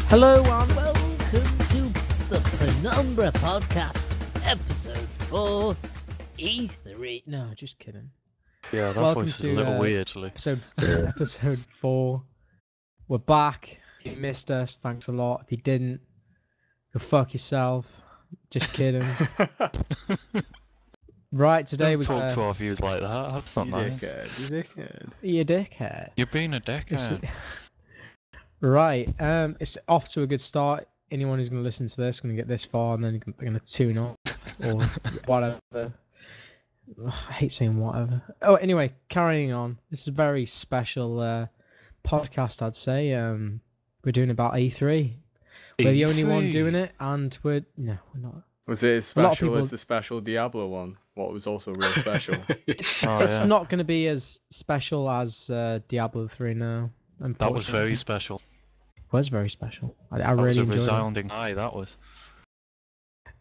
Hello and welcome to the Penumbra podcast, episode 4, E3. No, just kidding. Yeah, that Welcome voice is to, a little weird, actually. Episode 4. We're back. If you missed us, thanks a lot. If you didn't, go fuck yourself. Just kidding. Right, today Don't we talk got to our viewers like that. That's not nice. You dickhead. you dickhead. You're being a dickhead. Right, it's off to a good start. Anyone who's going to listen to this is going to get this far and then they're going to tune off or whatever. Ugh, I hate saying whatever. Oh, anyway, carrying on. This is a very special podcast, I'd say. We're doing about E3. We're the only one doing it, and we're not. Was it as special as the special Diablo one? What was also real special? It's not going to be as special as Diablo 3 now. That was very special. It was very special. I That really was a enjoyed resounding high, that was.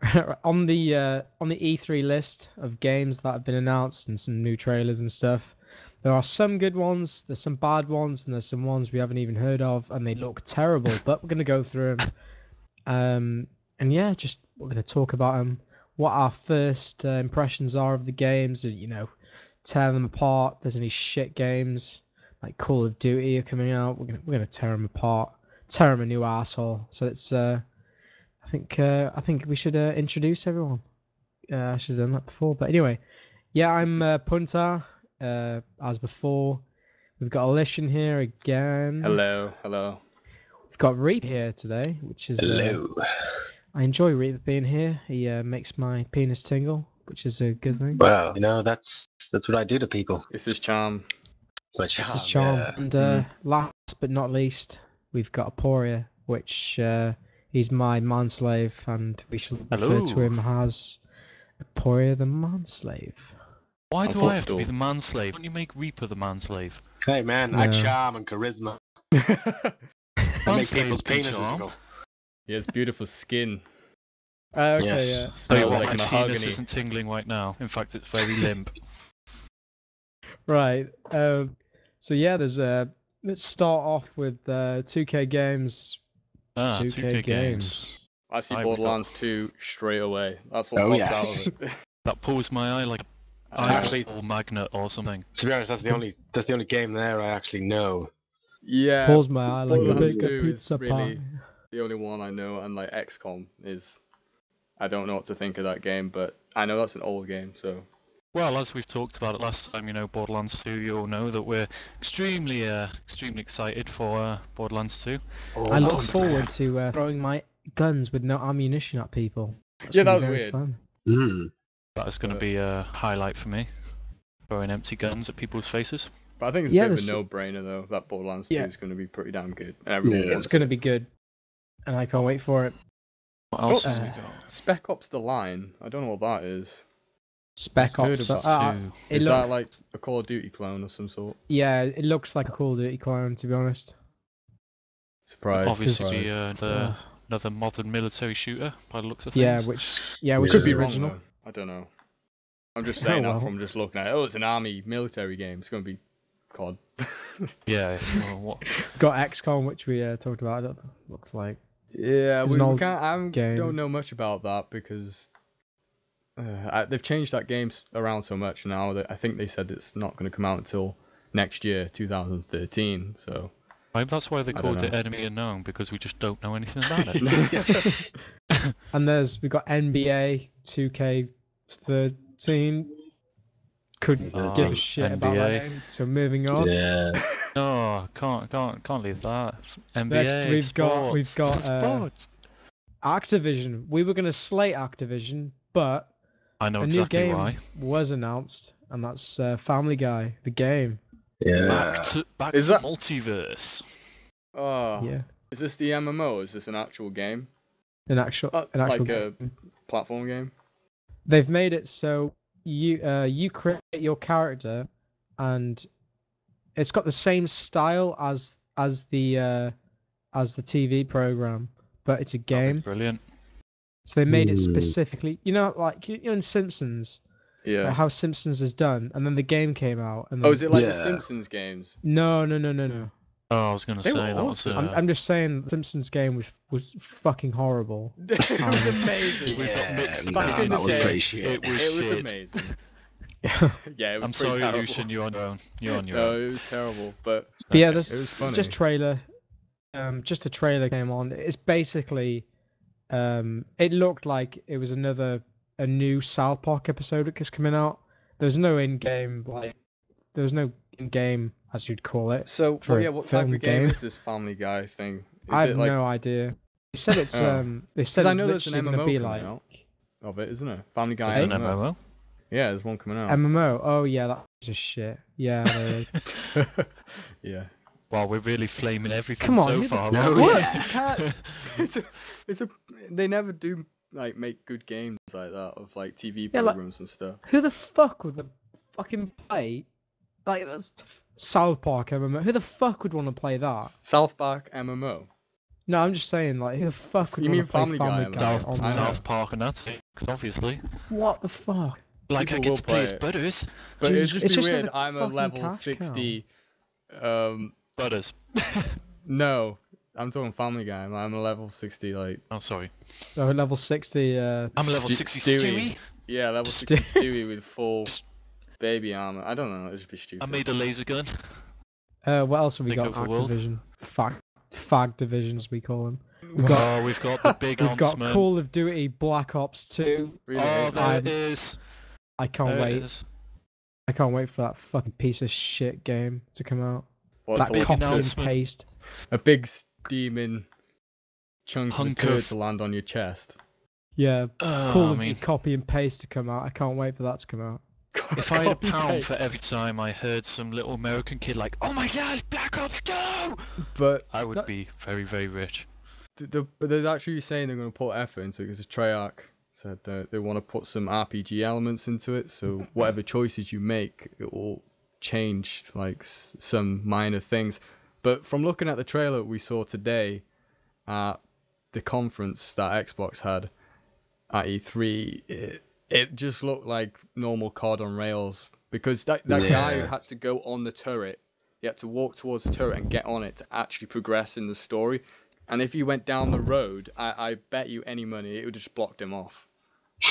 it. On the E3 list of games that have been announced and some new trailers and stuff, there are some good ones, there's some bad ones, and there's some ones we haven't even heard of, and they look terrible. But we're going to go through them. And yeah, just we're going to talk about them, what our first impressions are of the games, and tear them apart. If there's any shit games like Call of Duty are coming out, we're gonna tear them apart, tear them a new asshole. So it's I think we should introduce everyone. I should have done that before, but anyway, yeah, I'm Punta. As before, we've got Alishan here again. Hello. We've got Reap here today, which is hello. I enjoy Reap being here. He makes my penis tingle, which is a good thing. Well, that's what I do to people. It's his charm. It's my charm. It's his charm. Yeah. And last but not least, we've got Aporia, which he's my manslave, and we shall refer to him as Aporia the manslave. Why do I have to be the manslave? Why don't you make Reaper the manslave? Hey man, I charm and charisma. I make people's penises tingle. He has beautiful skin. Okay, Yes. yeah. Smells My like penis mahogany. isn't tingling right now. In fact, it's very limp. Right. So yeah, there's let's start off with 2K games. 2K games. I see I Borderlands 2 straight away. That's what Oh, pops yeah. out of it. That pulls my eye like Actually, or magnet or something. to be honest, that's the only game there I actually know. Yeah, Pulls my eye like a Borderlands big 2 is pizza really pie. the only one I know, and like XCOM is. I don't know what to think of that game, but I know that's an old game, so. Well, as we've talked about it last time, Borderlands 2, you all know that we're extremely excited for Borderlands 2. I look forward to throwing my guns with no ammunition at people. Yeah, that gonna was be very weird. fun. Mm. That is going to be a highlight for me. Throwing empty guns at people's faces. But I think it's a bit of a no-brainer though. That Borderlands 2 is going to be pretty damn good. And everyone Yeah. wants It's going to be good, and I can't wait for it. What else Oh, have we got? Spec Ops: The Line. I don't know what that is. Spec Heard Ops. of Two. Is that like a Call of Duty clone of some sort? Yeah, it looks like a Call of Duty clone, to be honest. Surprise. Obviously, surprise. another modern military shooter by the looks of things. Which Could is be original. wrong though. I don't know. I'm just saying Oh, that well. from just looking at it. Oh, it's an army military game. It's going to be COD. Yeah. Well, what? Got XCOM, which we talked about. It looks like. Yeah, It's we an old can't. I game. don't know much about that because they've changed that game around so much now that I think they said it's not going to come out until next year, 2013. So Maybe that's why they I called don't it know. Enemy Unknown, because we just don't know anything about it. And we've got NBA 2K13. Couldn't give a shit about that NBA. game. So moving on. Yeah. No, can't leave that. NBA. Next, we've got sports. Activision. We were gonna slate Activision, but I know a exactly new game why. was announced, and that's Family Guy, the game. Yeah. Back Is to that- multiverse. Oh, Yeah, is this the MMO? Is this an actual game? an actual Like game. a platform game? They've made it so you create your character, and it's got the same style as the TV program, but it's a game. Brilliant. So they made it Hmm. specifically, like in Simpsons, Yeah. how Simpsons is done, and then the game came out. And Oh, then... is it like the Yeah. Simpsons games? No. Oh, I was gonna They say were that was. awesome. I'm just saying, the Simpsons game was fucking horrible. It was amazing. We've got mixed Back in opinions the that was day, pretty shit. It was It was shit. amazing. Yeah, it was I'm pretty sorry, terrible. Lucian. You're on your own. You're on your No, own. it was terrible, but But yeah, Okay. this it was funny. just trailer. Just a trailer came on. It's basically, it looked like it was a new South Park episode that was coming out. There's no in-game as you'd call it. So, for a what type film of game game. is this Family Guy thing? Is I it have like? no idea. They said it's Oh. they said Because I it's know there's an literally MMO gonna be coming like out of it, isn't it? Family Guy It's an MMO. MMO. Yeah, there's one coming out. MMO. Oh yeah, that's just shit. Yeah. Yeah. Wow, we're really flaming everything Come on, so who the- far. No, aren't we? What? You can't. It's a. They never do like make good games like that of like TV Yeah, like- programs and stuff. Who the fuck would fucking play like that's South Park MMO? Who the fuck would want to play that? South Park MMO. No, I'm just saying, like, who the fuck would You want mean to play Family Guy Family MMO? Guy I on know. South Park and that's it, obviously. What the fuck? Like I People get will to play play as it. Butters. But Jesus, it'd just it's be just weird. another I'm a fucking level cash cow. 60. Butters. No, I'm talking Family Guy. I'm a level 60. Like Oh, sorry. So level 60. I'm a level 60 Stewie. Stewie. Yeah, level 60 Stewie with full baby armor. I don't know. It'd just be stupid. I made a laser gun. What else have we Take got? over the world. Activision. Fag divisions, we call them. We've got, We've got the big we've got announcement. Call of Duty Black Ops 2. Really Oh, hate that. there it is. I can't There it wait. is. I can't wait for that fucking piece of shit game to come out. Well, That it's all copy and announcement. paste. a big steaming chunk of Hunk turd of- to land on your chest. Yeah, Oh, Call I of mean, Duty copy and paste to come out. I can't wait for that to come out. if I had a Copy pound for paste. every time I heard some little American kid like, "Oh my God, Black Ops, go!" But I would That- be very, very rich. but they're actually saying they're going to put effort into it because Treyarch said that they want to put some RPG elements into it. So whatever choices you make, it will change like some minor things. But from looking at the trailer we saw today at the conference that Xbox had at E3, it just looked like normal COD on rails because that guy Yeah. had to go on the turret. He had to walk towards the turret and get on it to actually progress in the story. And if he went down the road, I bet you any money it would just blocked him off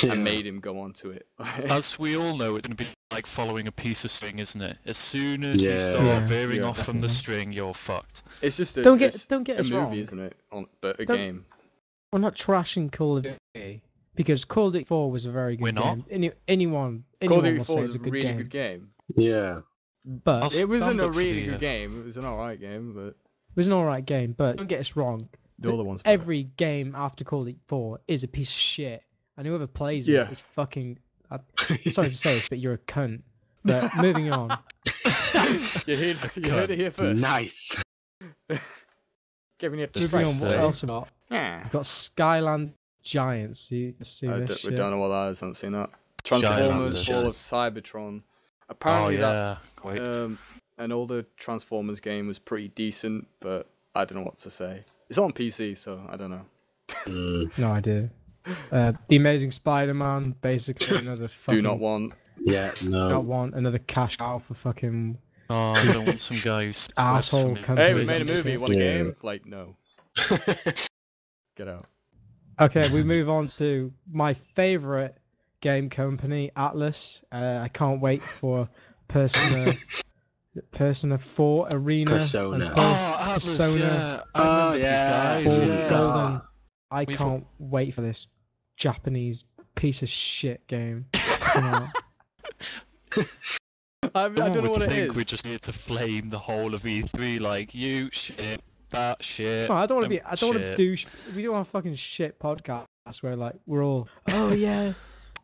and made him go onto it. As we all know, it's going to be like following a piece of string, isn't it? As soon as you Yeah. start Yeah. veering Yeah, off from the string, you're fucked. It's just Don't get it's us a movie, wrong. isn't it? But a Don't- game. We're not trashing Call of Duty because Call of Duty 4 was a very good We're not? game. Anyone Call of Duty will 4 say is it's a a good really game. good game. Yeah. But I'll It wasn't stand a up for really the, good game. It was an alright game, but it was an alright game. But don't get us wrong. the other ones. Every game after Call of Duty 4 is a piece of shit, and whoever plays Yeah. it is fucking. Sorry to say this, but you're a cunt. But moving on. you heard it here first. Nice. Giving you a Moving on. What say. else we got? Yeah. We've got Skyland Giants. See this We shit. don't know what that is. I haven't seen that. Skylanders. Transformers Fall of Cybertron. Oh Apparently yeah, quite. that an older Transformers game was pretty decent, but I don't know what to say. It's on PC, so I don't know. No idea. The Amazing Spider-Man, basically another fucking. Do not want. Yeah, Not no. want another cash cow for fucking Oh, I don't want some guy who sweats asshole for me. cunt. Hey, we Twist. made a movie. Want a Yeah. game? Like, no. Get out. Okay, we move on to my favorite game company, Atlas. I can't wait for Persona 4 Arena. Persona. And Oh, Atlas, Persona yeah. I remember yeah. these guys. 4 Yeah. Golden. I We've- can't wait for this Japanese piece of shit game. to come out. I don't know would what it think is. we just need to flame the whole of E3, like you shit, that shit. Well, I don't want to be. them I don't want to shit. do. We don't want a fucking shit podcast where like we're all. Oh yeah,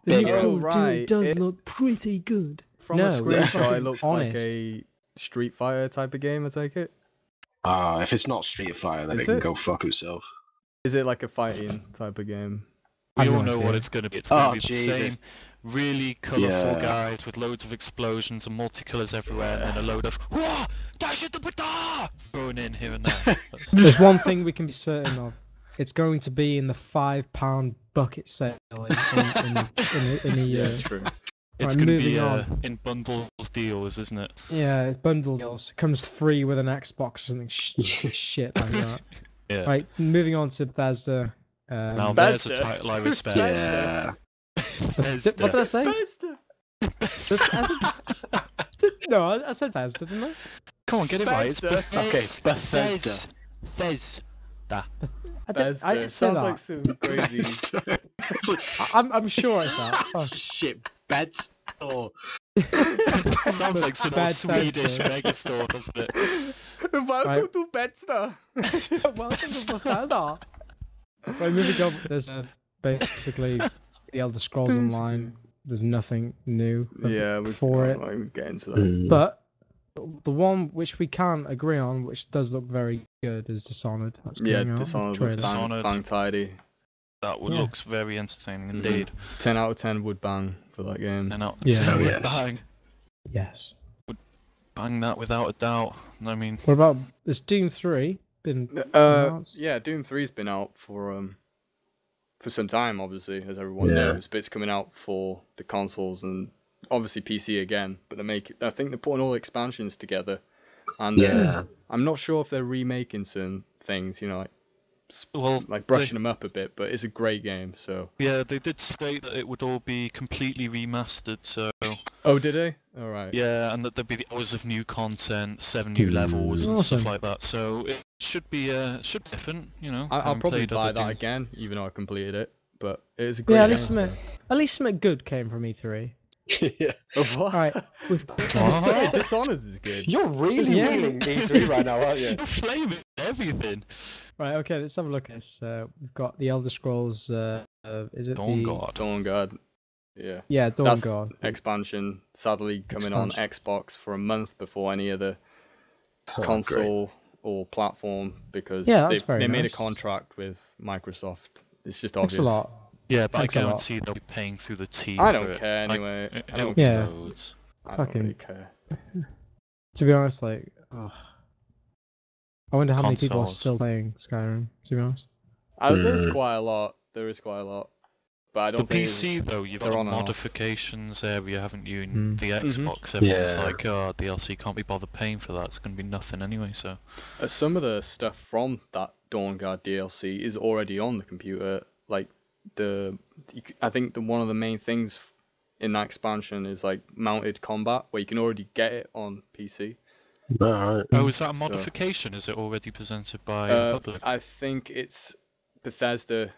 the Big new O. Call of Duty Right, does it- look pretty good. From No, a we're screenshot, it fucking looks like honest. a Street Fighter type of game, I take it. If it's not Street Fighter, then Is it can it? go fuck itself. Is it like a fighting type of game? We I've all no know what idea. it's going to be. It's going to Oh, be the Jesus. same really colourful Yeah. guys with loads of explosions and multicolours everywhere, and then a load of "Whoa, dash at the bata!" thrown in here and there. That's- There's one thing we can be certain of. It's going to be in the £5 bucket sale in a Yeah, year. true. It's Right, going to be moving on. in bundles deals, isn't it? Yeah, it's bundle deals. It comes free with an Xbox or something shit like that. Yeah. Right, moving on to Bethesda. Now there's a Bethesda. title I respect. Yeah. What did I say? Bethesda. No, I said Bethesda, didn't I? Come on, get it right. It's Bethesda. Okay, Bethesda. Bethesda. I didn't say Sounds that. like some crazy. I'm sure it's that. Fuck. Shit, beds. Oh, Sounds like some Bad Swedish Bethesda. megastore, doesn't it? Welcome Right. to Bethesda. Welcome to Bethesda. Right, moving on. There's basically the Elder Scrolls Online. There's nothing new Yeah, we for it. won't even get into that. But the one which we can agree on, which does look very good, is Dishonored. That's Yeah, coming out, the Dishonored trailer. looks Dishonored. bang tidy. That Yeah. looks very entertaining indeed. 10 out of 10 would bang for that game. And out, Yeah. Oh, yeah. bang, Yes. bang that without a doubt. I mean, What about this Doom 3? Been announced? Yeah, Doom 3's been out for some time, obviously, as everyone Yeah. knows. But it's coming out for the consoles and obviously PC again. But I think they're putting all the expansions together. And Yeah. I'm not sure if they're remaking some things, well, like brushing them up a bit. But it's a great game. So. yeah, they did state that it would all be completely remastered. So Oh, did they? All right. yeah, and that there'd be the hours of new content, 7 new levels, and stuff Awesome. like that. So it should be different, I'll having probably played buy other that Dooms. again, even though I completed it. But it is a great Yeah, game. at least something good came from E3. Yeah. Of what? All right, we've Yeah, Dishonored is good. You're really Yeah. feeling E3 right now, aren't you? You're flaming everything. right. Okay, let's have a look at this. We've got the Elder Scrolls. Is it Dawn the God. Dawn God. Yeah. Yeah, Dawn That's God. expansion, sadly coming on Xbox for a month before any other console or platform because Yeah, that's very they made a nice. contract with Microsoft. It's just Thanks obvious. a lot. Yeah, but Thanks a I lot. guarantee they'll be paying through the teeth. I for don't it. care Like, anyway. I it'll don't, be Yeah. loads. I don't Fucking- really care. To be honest, like, I wonder how many people are Consoles. still playing Skyrim. To be honest. There's quite a lot. There is quite a lot. But I The don't think PC though, you've got they're the on and off. modifications area, haven't you? Mm. And the Xbox, everyone's Yeah. like, oh, DLC can't be bothered paying for that. It's going to be nothing anyway. So some of the stuff from that Dawn Guard DLC is already on the computer. Like I think one of the main things in that expansion is like mounted combat, where you can already get it on PC. Alright. oh, is that a So- modification? Is it already presented by the public? I think it's Bethesda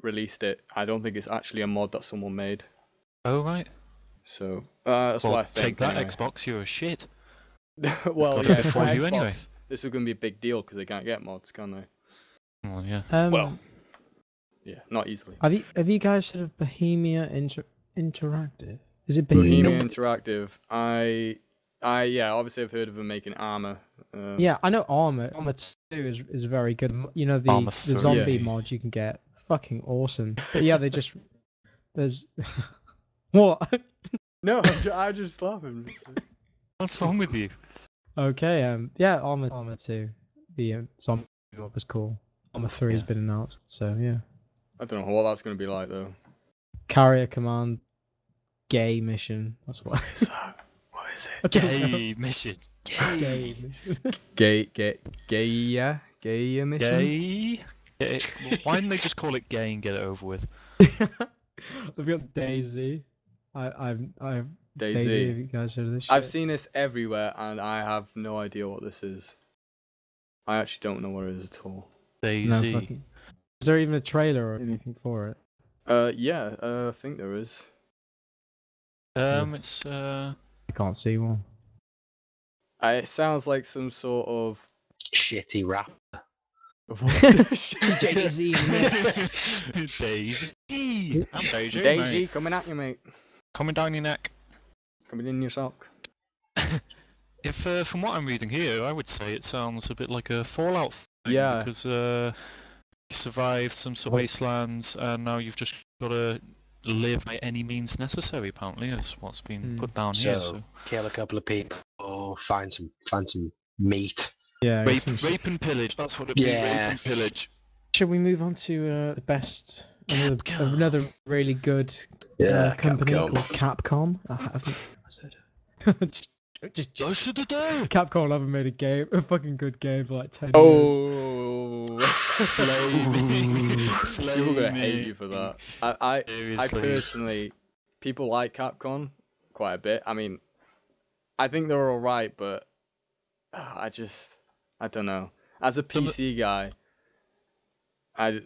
released it. I don't think it's actually a mod that someone made. Oh right. So that's Well, what I think. take that, anyway. Xbox. You're a shit. Well, Got it yeah, before for you Xbox, anyway. this is going to be a big deal because they can't get mods, can they? Well, yeah. Well, yeah, not easily. have you guys heard of Bohemia Interactive? Is it Bohemia? Bohemia Interactive. Yeah, obviously I've heard of them making Armor. Yeah, I know Armor. Armor 2 is very good. You know the Armor 3. zombie Yeah. mod you can get. Fucking awesome. But yeah, there's what? No, I just laughing. What's wrong with you? Okay, yeah, Armor 2. The zombie mod was cool. Armor 3 has Yeah. been announced, so yeah. I don't know what that's going to be like though. Carrier command, gay mission. That's what. What is I don't know. Gay mission. Gay mission. Gay mission. Gay. Why didn't they just call it gay and get it over with? We've got Daisy. I've Daisy. Daisy. Have you guys heard of this? I've shit? seen this everywhere and I have no idea what this is. I actually don't know what it is at all. No, Daisy. fucking... Is there even a trailer or anything for it? Yeah, I think there is. It's I can't see one. It sounds like some sort of Shitty rap. Daisy. Daisy. I'm Daisy. Daisy mate. coming at you, mate. Coming down your neck. Coming in your sock. If from what I'm reading here, I would say it sounds a bit like a Fallout thing. Yeah. Because you survived some sort of wastelands, and now you've just got to live by any means necessary. Apparently, is what's been put down here. So Kill a couple of people, find some meat. Yeah. rape and pillage. That's what it means. Yeah. Rape and pillage. Should we move on to the best another really good Yeah, company Capcom. called Capcom. I haven't just Capcom haven't made a fucking good game for like 10 years. Oh, Flaming. people are gonna hate you for that. I Seriously. personally, people like Capcom quite a bit. I mean, I think they're all right, but I don't know. As a PC guy,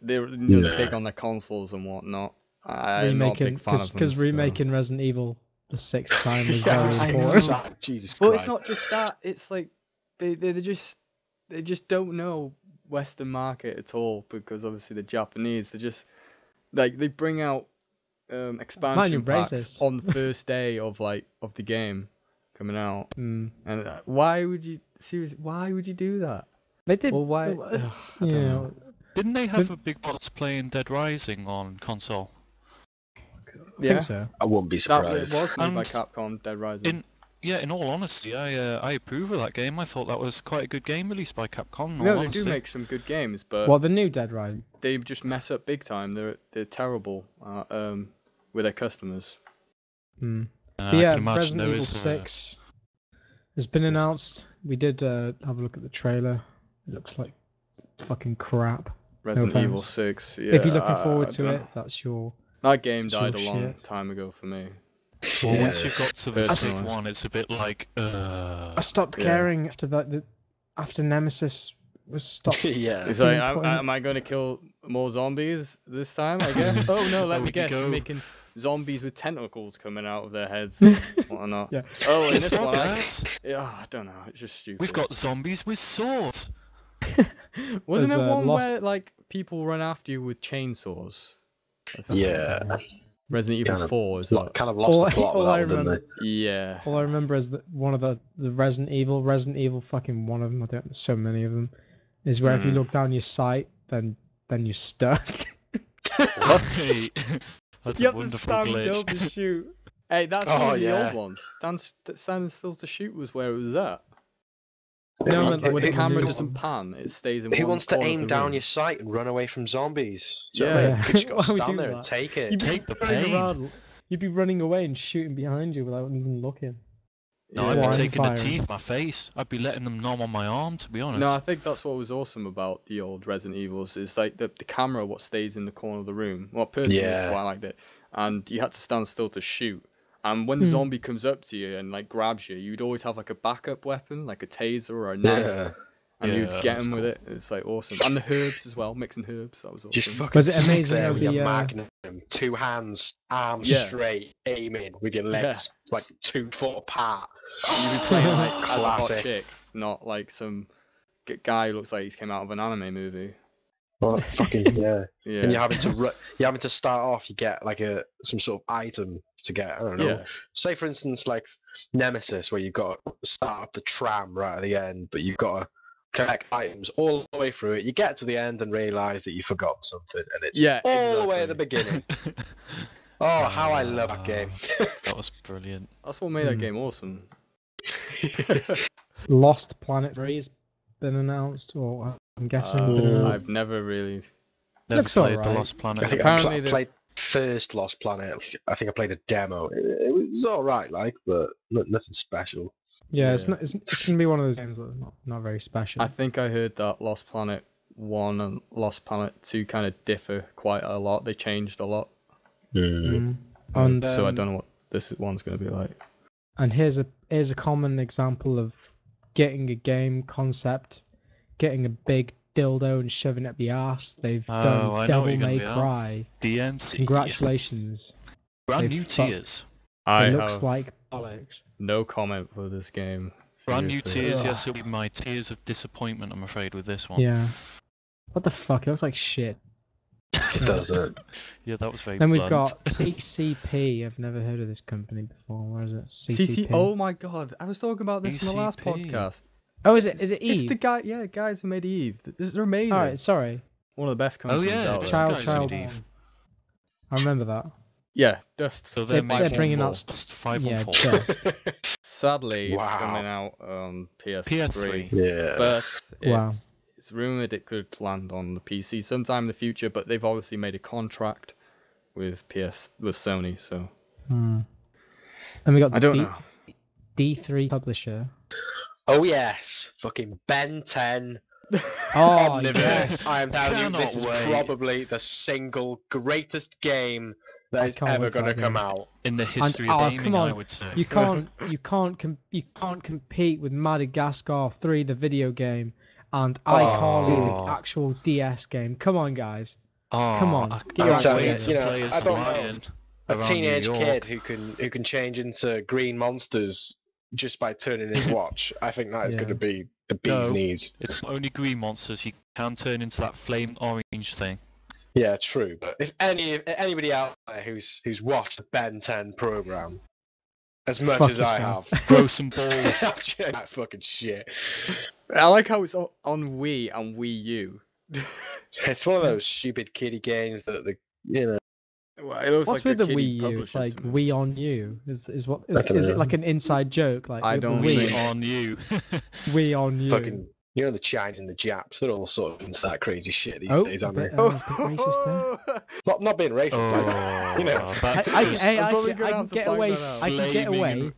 they're big on their consoles and whatnot. I'm not a big fan of them. Because remaking Resident Evil the 6th time was very important. Jesus Christ. Well, it's not just that. It's like they just don't know Western market at all, because obviously the Japanese, they just like they bring out expansion packs racist. on the first day of the game coming out. And why would you do that? They did. Well, why? Yeah. I don't know. Didn't they have a big boss playing Dead Rising on console? I think so. I wouldn't be That surprised. was made by And Capcom, Dead Rising. In all honesty, I approve of that game. I thought that was quite a good game released by Capcom. In all No, they honesty. do make some good games, but What, the new Dead Rising? they just mess up big time. They're terrible with their customers. I Yeah, can imagine Resident there Evil is 6 has been announced. We did have a look at the trailer. It looks like fucking crap. Resident Evil offense. 6. Yeah, If you're looking forward I to don't it, know. that's your. That game sort died of a long shit. time ago for me. Well, Yeah. once you've got to the Personally. sixth one, it's a bit like. I stopped Yeah. caring after that. After Nemesis was stopped. Yeah. It's like, Being put in- am I going to kill more zombies this time, I guess? Oh no, let Oh, me we guess. go. You're making zombies with tentacles coming out of their heads and whatnot. Yeah. Oh, in Guess this what, one, guys? I don't know. It's just stupid. We've got zombies with swords. Wasn't There's, there one Lost- where like people run after you with chainsaws? Yeah. Resident Evil Kind of 4 is Kind of lost the plot with all I that one, didn't remember- they? Yeah. All I remember is that one of the Resident Evil fucking one of them. I don't. There's so many of them. Is where if you look down your sight, then you're stuck. Hey, that's You a have to wonderful stand still glitch. to shoot. Hey, that's Oh, one of the yeah. old ones. Standing still to shoot was where it was at. No, Who- like, Where the the camera new doesn't one. pan, it stays in Who one wants to corner of aim the down room. your sight and run away from zombies? Do you know Yeah. what I mean? You just Why got to would we stand do there and that? take it. You'd be Take the running pain. around- You'd be running away and shooting behind you without even looking. No, Yeah. I'd be Blind taking the firing. teeth off my face. I'd be letting them nom on my arm, to be honest. No, I think that's what was awesome about the old Resident Evils is like the camera what stays in the corner of the room. Well, personally, that's Yeah. why I liked it. And you had to stand still to shoot. And when the zombie comes up to you and like grabs you, you'd always have like a backup weapon, like a taser or a knife, Yeah. and Yeah, you'd get that's him with cool. it. It's like awesome. And the herbs as well, mixing herbs. That was Just awesome. fucking Was it sit amazing there how with your the, magnum, 2 hands, arms Yeah. straight, aiming with your legs like 2 foot apart. You'd be playing like as a hot Classic. chick, not like some guy who looks like he's came out of an anime movie. Well, fucking yeah. Yeah. And you're having to start off. You get like some sort of item to get. I don't know. Yeah. Say for instance, like Nemesis, where you've got to start up the tram right at the end, but you've got to collect items all the way through it. You get to the end and realise that you forgot something, and it's Yeah, all the way at the exactly. beginning. Oh, how I love that game! That was brilliant. That's what made that game awesome. Lost Planet 3 has been announced, or I'm guessing. been announced. I've never really. Never Looks played The alright. Lost I Planet. think Apparently I the- played first Lost Planet. I think I played a demo. It was all right, like, but nothing special. Yeah, it's Yeah. not. It's gonna be one of those games that are not very special. I think I heard that Lost Planet 1 and Lost Planet 2 kind of differ quite a lot. They changed a lot. Mm. And So I don't know what this one's going to be like. And here's a common example of getting a game concept, getting a big dildo and shoving it up the arse. They've Oh, I done know what Devil you're gonna May be at. Cry. DMC. Congratulations. Brand They've new fucked- tiers. I It looks have like bollocks. no comment for this game. Brand new Seriously. tiers, Ugh. yes, it'll be my tiers of disappointment, I'm afraid, with this one. Yeah. What the fuck? It looks like shit. It does, doesn't it? Yeah, that was very Then we've blunt. got CCP. I've never heard of this company before. Where is it? CC. Oh my god, I was talking about this in the last ECP. podcast. Oh, is it? Is it It's Eve? the guys who made Eve. They're amazing. All right, sorry. One of the best companies yeah, out it's there. guys who Child made Eve. one. I remember that. Yeah, Dust. So they're They're making bringing out Lost 5 yeah, on 4. Dust. Sadly, it's Wow. coming out on PS3. PS3. Yeah. But Wow. it's It's rumored it could land on the PC sometime in the future, but they've obviously made a contract with Sony, so. And we got I don't know. D3 publisher. Oh yes, fucking Ben 10. Oh Omniverse. yes. I am telling you, this is wait. probably the single greatest game that is can't ever wait for going to that come game. out. In the history And- of oh, gaming, come on. I would say. You can't compete with Madagascar 3, the video game, and iCarly, the actual DS game. Come on, guys. Come on. I Get your can't act wait together. to play as I don't know. Lion A around teenage New kid York. who can change into green monsters just by turning his watch. I think that is Yeah. going to be the bee's No. knees. It's not only green monsters, you can turn into that flame orange thing. Yeah, true. But if anybody out there who's watched the Ben 10 program as much Fuck as yourself. I have, Grow some balls. check that fucking shit. I like how it's on Wii and Wii U. It's one of those stupid kiddie games that Well, it looks What's like with a the kiddie Wii U? It's publisher like to me. Wii on you. Is don't it know. like an inside joke? Like I the don't Wii think- on you. Wii on you. fucking, the Chinese and the Japs, they're all sort of into that crazy shit these days, a aren't they? bit, a bit racist there. Not being racist, Oh, like, I that's can I'm probably gonna get have to away. find that out. I can get Blaming away.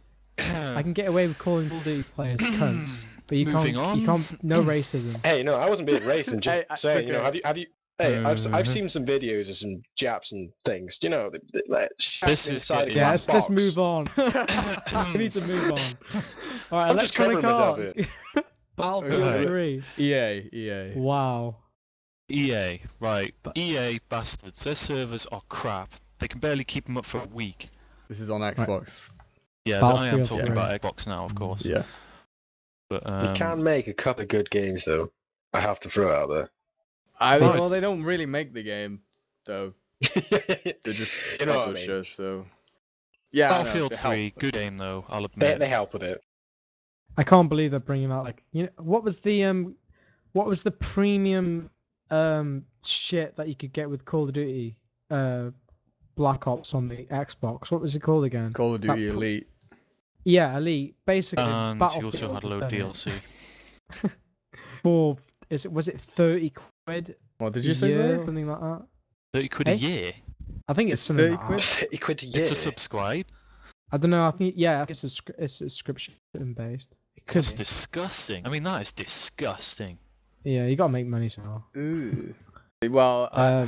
I can get away with calling Call of Duty players cunts, but you Moving can't. on. You can't. No racism. Hey, no, I wasn't being racist. Hey, Just it's saying, okay. have you? Hey, I've Mhm. seen some videos of some Japs and things. Like This is inside a getting- Yeah, glass let's box. move on. We need to move on. All right, I'm just covering Electronic myself Arts. Battlefield Right. 3. EA. Wow. EA, right. EA bastards. Their servers are crap. They can barely keep them up for a week. This is on Xbox. Yeah, I am Battlefield talking 3. about Xbox now, of course. Yeah. But You can make a couple of good games, though. I have to throw it out there. Right. Well, they don't really make the game, though. They're just You know what I mean. publishers, so. Yeah, I know, Battlefield they help. 3, good game though, I'll they admit. help with it. I can't believe they're bringing out what was the premium shit that you could get with Call of Duty Black Ops on the Xbox? What was it called again? Call of Duty That- Elite. Yeah, Elite. Basically, And you Battlefield also had a load of done it. DLC. For was it 30 quid? What did a you say, year, Zara? something like that? 30 quid a Hey? year? I think it's It's something 30 like quid? that. 30 quid a year. It's a subscribe? I don't know. I think it's subscription based. It could That's be. disgusting. I mean, that is disgusting. Yeah, you gotta make money somehow. Ooh. Well, Uh,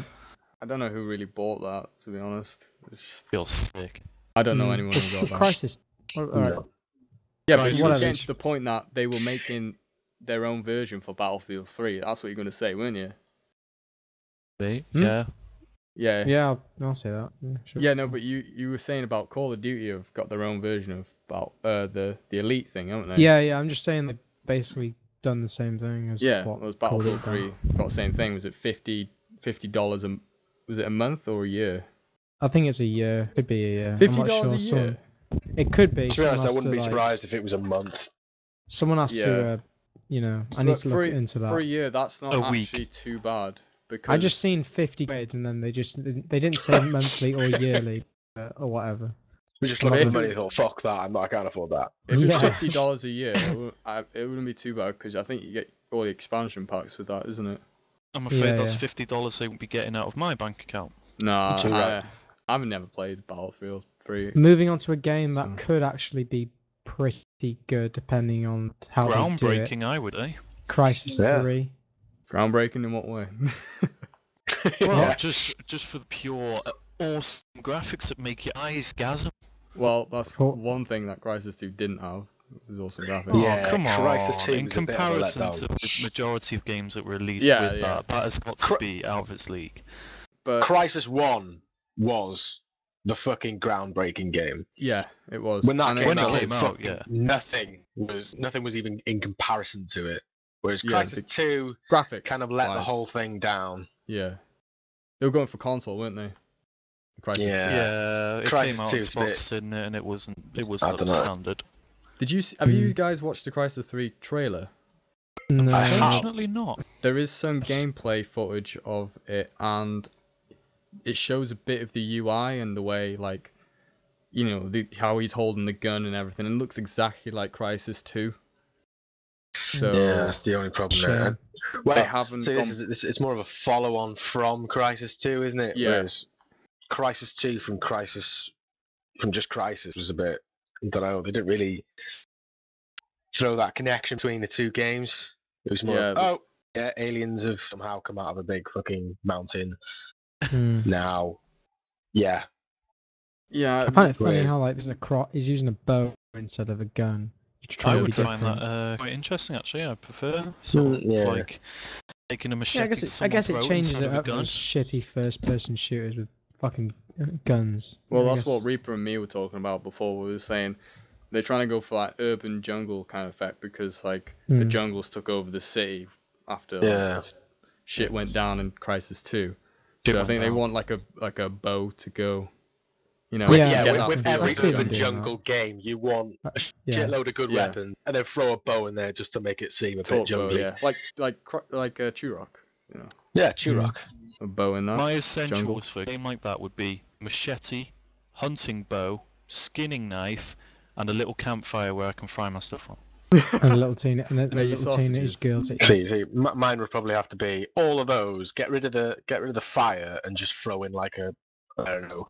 I don't know who really bought that, to be honest. It's just, Feels sick. I don't know hmm, anyone just who got that. Crisis. Alright. No. Yeah, but Crisis. you were Whatever. getting to the point that they were making their own version for Battlefield 3. That's what you're going to say, weren't you? See? Hmm? Yeah. Yeah. Yeah, I'll say that. Yeah, sure. Yeah, no, but you were saying about Call of Duty have got their own version of about the Elite thing, haven't they? Yeah. I'm just saying they've basically done the same thing as Yeah, what it was Call of Battlefield Duty 3 got the same thing. Was it $50 was it a month or a year? I think it's a year. Could be a year. I'm not $50 sure. a year? It could be. To be Someone honest, I has wouldn't to, be like- surprised if it was a month. Someone has Yeah. to, I need But to look into that. For a year, that's not A actually week. too bad. Because I just seen 50 quid and then they didn't say monthly or yearly or whatever. We just But looked at if the it- money and thought, fuck that, I can't afford that. if it's Yeah. $50 a year, it wouldn't be too bad because I think you get all the expansion packs with that, isn't it? I'm afraid Yeah, that's yeah. $50 they won't be getting out of my bank account. Nah, Too right. I've never played Battlefield 3. Moving on to a game that So- could actually be pretty good depending on how they do it. Groundbreaking, I would, eh? Crisis Yeah. 3. Groundbreaking in what way? Well, Yeah. just for the pure awesome graphics that make your eyes gasm. Well, that's Cool. one thing that Crisis 2 didn't have. It was awesome graphics. Oh, Yeah, come on. Crisis 2 In was a bit of a comparison letdown. to the majority of games that were released Yeah, with yeah. that has got to Cri- be out of its league. But Crisis 1 was the fucking groundbreaking game. yeah, it was. When that And came it's When it out, came out, fucking yeah. nothing was even in comparison to it. Whereas Yeah, Crisis 2 graphics kind of let the wise, whole thing down. Yeah, they were going for console, weren't they? Crisis Yeah. 2. Yeah, it Crisis came out 2 is a bit- Xbox and it wasn't I up to dunno. standard. Did you have you guys watched the Crisis 3 trailer? No. I have. Unfortunately not. There is some gameplay footage of it, and it shows a bit of the UI and the way, like, how he's holding the gun and everything, and it looks exactly like Crisis 2. So Yeah, that's the only problem there. Shame. Well, they haven't so gone. it's more of a follow-on from Crisis 2, isn't it? Yeah. Whereas Crisis 2 from just Crisis was a bit, I don't know, they didn't really throw that connection between the two games. It was more Yeah, of, aliens have somehow come out of a big fucking mountain Hmm. now. Yeah. Yeah, I find it funny Whereas- how he's using a bow instead of a gun. He's I trying to would be find different. that quite interesting, actually. I prefer sort of yeah. like taking a Yeah, machete to I someone's guess it throat changes instead it of a up gun. those shitty first-person shooters with fucking guns. Well, I that's what guess- Reaper and me were talking about before. We were saying they're trying to go for that urban jungle kind of effect because like the jungles took over the city after shit went down in Crisis 2. So I think they want like a bow to go. You know, with I every see them urban doing jungle game, you want a yeah. shitload of good weapons, and then throw a bow in there just to make it seem a bit talk bow, jungly. yeah, like Turok, you know, Yeah, Turok. a bow in that. My essentials jungle. for a game like that would be machete, hunting bow, skinning knife, and a little campfire where I can fry my stuff on. And a little teenage sausages. teenage girl to See, eat. mine would probably have to be all of those. Get rid of the fire and just throw in like a, I don't know,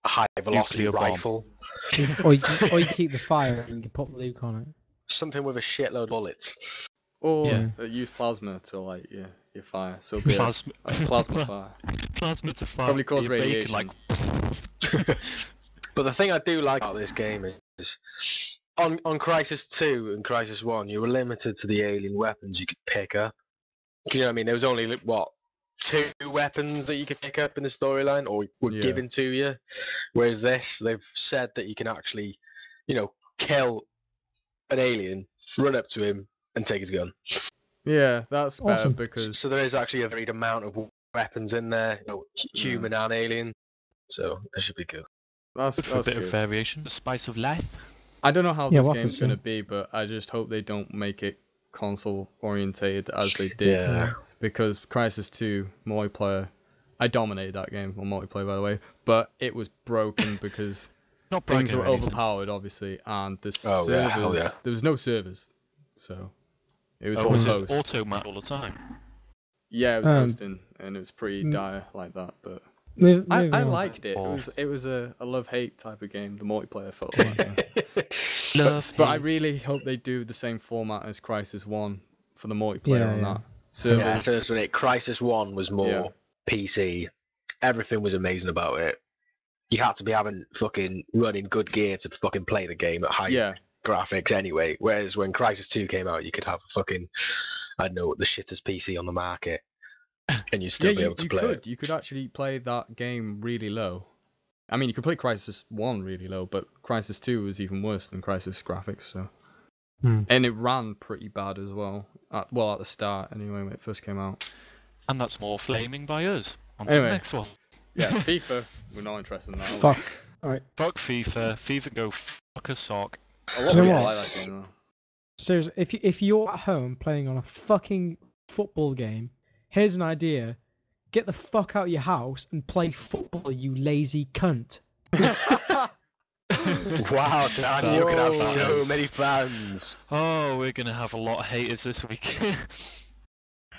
a high velocity Nuclear bomb. rifle, or you keep the fire and you can put Luke on it. something with a shitload of bullets. Or Yeah. use plasma to light your fire. So be Plasma, a plasma fire. plasma to fire. Probably cause your bacon, radiation. like But the thing I do like about this game is, on Crisis 2 and Crisis 1, you were limited to the alien weapons you could pick up. You know what I mean? There was only, what, 2 weapons that you could pick up in the storyline, or were given to you. Whereas this, they've said that you can actually, kill an alien, run up to him, and take his gun. Yeah, that's better Awesome. because So there is actually a varied amount of weapons in there, human and alien. So that should be good. that's for a bit good. of variation, the spice of life. I don't know how Yeah, this we'll have to game's going to see. be, but I just hope they don't make it console orientated as they did. Yeah. Because Crisis 2 multiplayer, I dominated that game on multiplayer, by the way, but it was broken because Not things bragging were or anything. overpowered, obviously, and the Oh, yeah, servers, hell yeah. there was no servers, so it was Oh, all was it host. automat all the time? Yeah, it was Um, hosting, and it was pretty dire like that, but Moving I on. liked it. Oh. It was a love-hate type of game. The multiplayer felt like that. Love, But I hate. really hope they do the same format as Crisis 1 for the multiplayer on Yeah. that. Yeah, Servers, first one, Crisis 1 was more PC. Everything was amazing about it. You had to be having fucking running good gear to fucking play the game at high yeah, graphics anyway. Whereas when Crisis 2 came out, you could have a fucking, I don't know, the shittest PC on the market. And you'd still be able to you play could. it. You could actually play that game really low. I mean, you could play Crisis 1 really low, but Crisis 2 was even worse than Crisis graphics, so. And it ran pretty bad as well. At the start, anyway, when it first came out. And that's more flaming by us. On to Anyway. the next one. Yeah, FIFA, we're not interested in that. Fuck. Alright. Fuck FIFA. FIFA go fuck a sock. A lot Do you of know people what? like that game, though. Seriously, if you're at home playing on a fucking football game, here's an idea. Get the fuck out of your house and play football, you lazy cunt. Wow, Dan, you could have Whoa. so many fans. Oh, we're gonna have a lot of haters this week. there's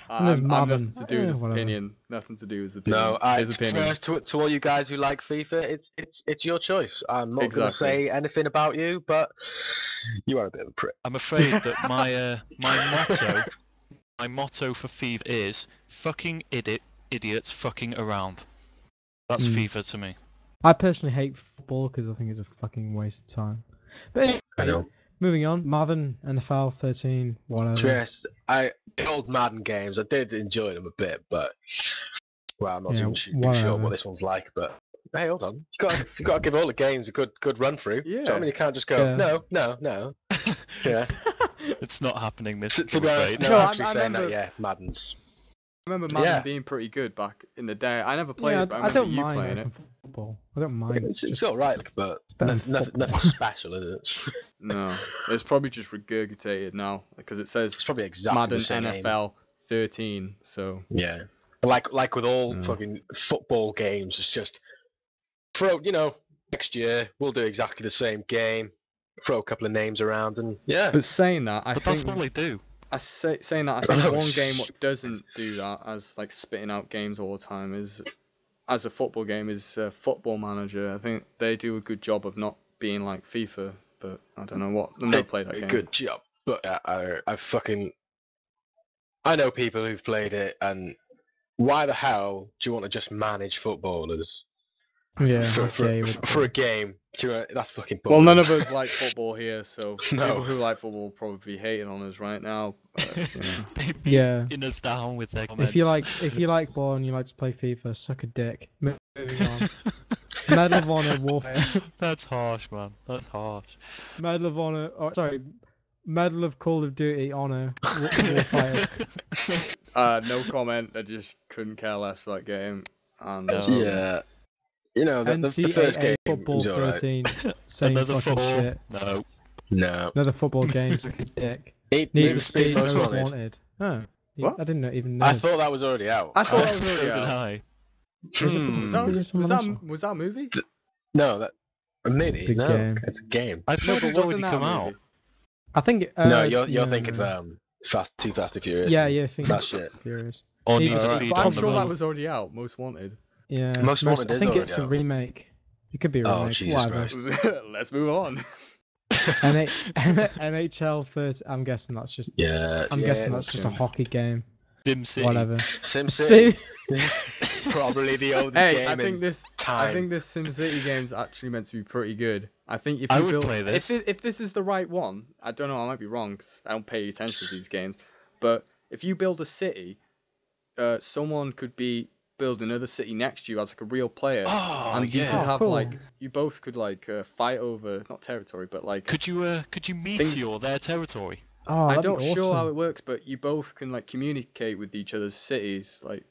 I'm Marvin. nothing to do with his Whatever. opinion. Nothing to do with his opinion. No, his opinion. to all you guys who like FIFA, it's your choice. I'm not going to Exactly. say anything about you, but you are a bit of a prick. I'm afraid that my motto for FIFA is fucking idiots fucking around. That's FIFA to me. I personally hate football because I think it's a fucking waste of time. But anyway, I know. moving on. Marvin, NFL 13, whatever. To be honest, the old Madden games, I did enjoy them a bit, but well, I'm not Yeah, even sure whatever. what this one's like. But hey, hold on, you got to give all the games a good run through. Do you know what I Yeah. mean? You can't just go Yeah. no. Yeah. It's not happening this To week, I'm be honest, afraid. no, No, actually I saying remember- that, yeah, Madden's. I remember Madden Yeah. being pretty good back in the day. I never played Yeah, it, but I I remember don't you mind playing it. American football. I don't mind. It's all right, but better than nothing football. special, is it? No, it's probably just regurgitated now because it says It's probably exactly Madden the same name. NFL 13. So Yeah. Like with all Yeah. fucking football games, it's just next year we'll do exactly the same game. throw a couple of names around, and yeah. But saying that, But that's what they do. saying that, I think one game what doesn't do that as like spitting out games all the time is, as a football game, is Football Manager. I think they do a good job of not being like FIFA, but I don't know what. I've never played that game. Good job, but I know people who've played it, and why the hell do you want to just manage footballers? Yeah, for a game. That's fucking Well, boring. none of us like football here, so No. people who like football will probably be hating on us right now. But, you know. They'd be Yeah. in us down with their comments. If you like ball and you like to play FIFA, suck a dick. Moving on. Medal of Honor Warfare. That's harsh, man. That's harsh. Medal of Honor. Oh, sorry. Medal of Call of Duty Honor Warfare. No comment. I just couldn't care less for that game. And Yeah. You know, the first game Football was alright. 13. Same Another fucking football. shit. No. No. Another football game, suck a dick. Need Need for for Speed Speed Most Most Wanted. Wanted. Oh. What? I didn't even know. I thought that was already out. I thought that was So already did out. I. Was it- Hmm. was that- Was that a movie? No, that a movie. It's a No, game. it's a game. I No, thought but it wasn't already that come a out. movie? I think. No, you're no, thinking no. of Too Fast and Furious. Yeah, and yeah, I think that it's shit. Furious. Or Need Need for for Alright, Speed but on I'm the sure that Run. was already out. Most Wanted. Yeah. Most Wanted I is think already it's a out. remake. It could be a Oh, remake. Jesus Whatever. Christ. Let's move on. NHL 30. I'm guessing that's just. Yeah. I'm yeah, guessing that's just a okay. hockey game. Sim City. Whatever. Sim City. See? Probably the oldest Hey, game I think in this time. SimCity game's actually meant to be pretty good. I think if I you would build, play this. if this is the right one, I don't know, I might be wrong 'cause I don't pay attention to these games. But if you build a city, someone could be build another city next to you as like a real player, Oh, and you yeah. could Oh, have cool. like you both could like fight over not territory, but like Could you meteor their territory? Oh, I that'd be don't sure awesome. how it works, but you both can like communicate with each other's cities. Like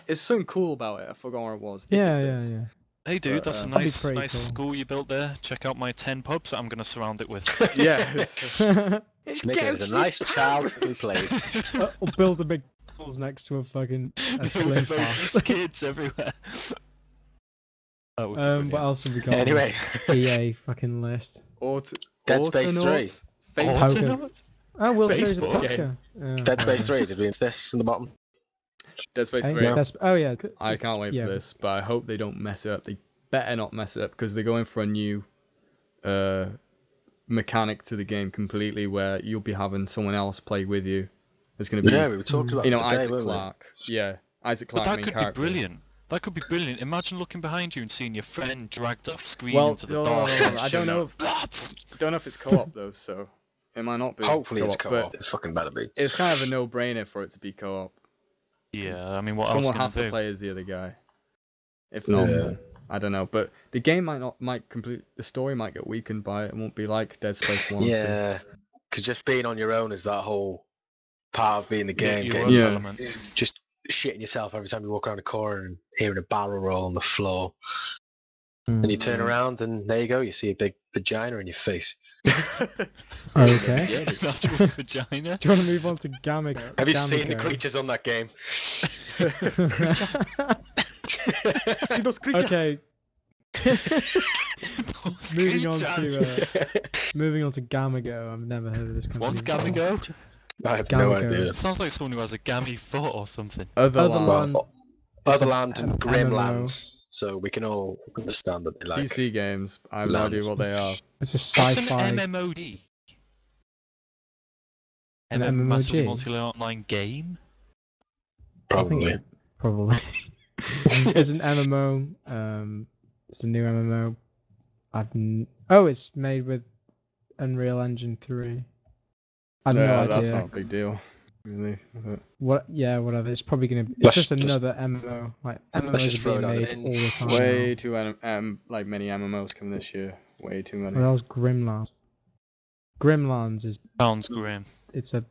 it's something cool about it. I forgot what it was. If Yeah, it's yeah, this. yeah. Hey dude, that's a That'd be nice pretty nice cool. school you built there. Check out my 10 pubs that I'm going to surround it with. Yeah. It's Make it as a nice childhood place. Or build a big balls next to a fucking a slim With fast. obese kids everywhere. That would be What brilliant. else have we got? on Anyway, this EA fucking list. Dead Space 3. Autonaut, Facebook. Poker. Autonaut? Oh, World Series of Facebook. Poker. Oh, Dead Space yeah. 3, did we have this in the bottom? Dead Space Hey, 3. that's- oh yeah. I can't wait Yeah. for this, but I hope they don't mess it up. They better not mess it up because they're going for a new mechanic to the game completely, where you'll be having someone else play with you. There's going to be, Yeah, we were talking about you know, it today, Isaac weren't we? Clarke. Yeah, Isaac But Clarke. that main could character. be brilliant. That could be brilliant. Imagine looking behind you and seeing your friend dragged off screen Well, into the no, dark. no, no, and I don't showing know. up. Don't know if it's co-op though, so it might not be. Hopefully it's co-op. but It's fucking better be. it's kind of a no-brainer for it to be co-op. Yeah, I mean, what else Someone can has I to do? play as the other guy. If not, Yeah. then I don't know. But the game the story might get weakened by it. It won't be like Dead Space 1. Yeah, because just being on your own is that whole part of being the game. Your getting- own Yeah. element. Just shitting yourself every time you walk around a corner and hearing a barrel roll on the floor. And you turn around and there you go, you see a big vagina in your face. Okay. Yeah, An actual vagina. Do you want to move on to Gamma? Have you seen the creatures on that game? See those creatures? Okay. Those moving on creatures. to moving on to Gamago. I've never heard of this company. What's Gammy go? I have no Gamma idea. It sounds like someone who has a gammy foot or something. Otherland. It's Otherland an and MMO. Grimlands, so we can all understand that they like. PC games. I have no idea Lands. what they are. It's a What's an sci-fi. MMOD? An Massively MMOG? multi-player online game? I think Probably. probably. It's an MMO. It's a new MMO. It's made with Unreal Engine 3. I have no Yeah, idea. that's not a big deal, really. What? Yeah, whatever. It's probably gonna. It's Let's just just- another MMO. Like let's MMOs just are throw being it on made in. all the time. Way now. too like many MMOs coming this year. Way too many. What else? Grimlands. Grimlands is. Sounds grim. It's a.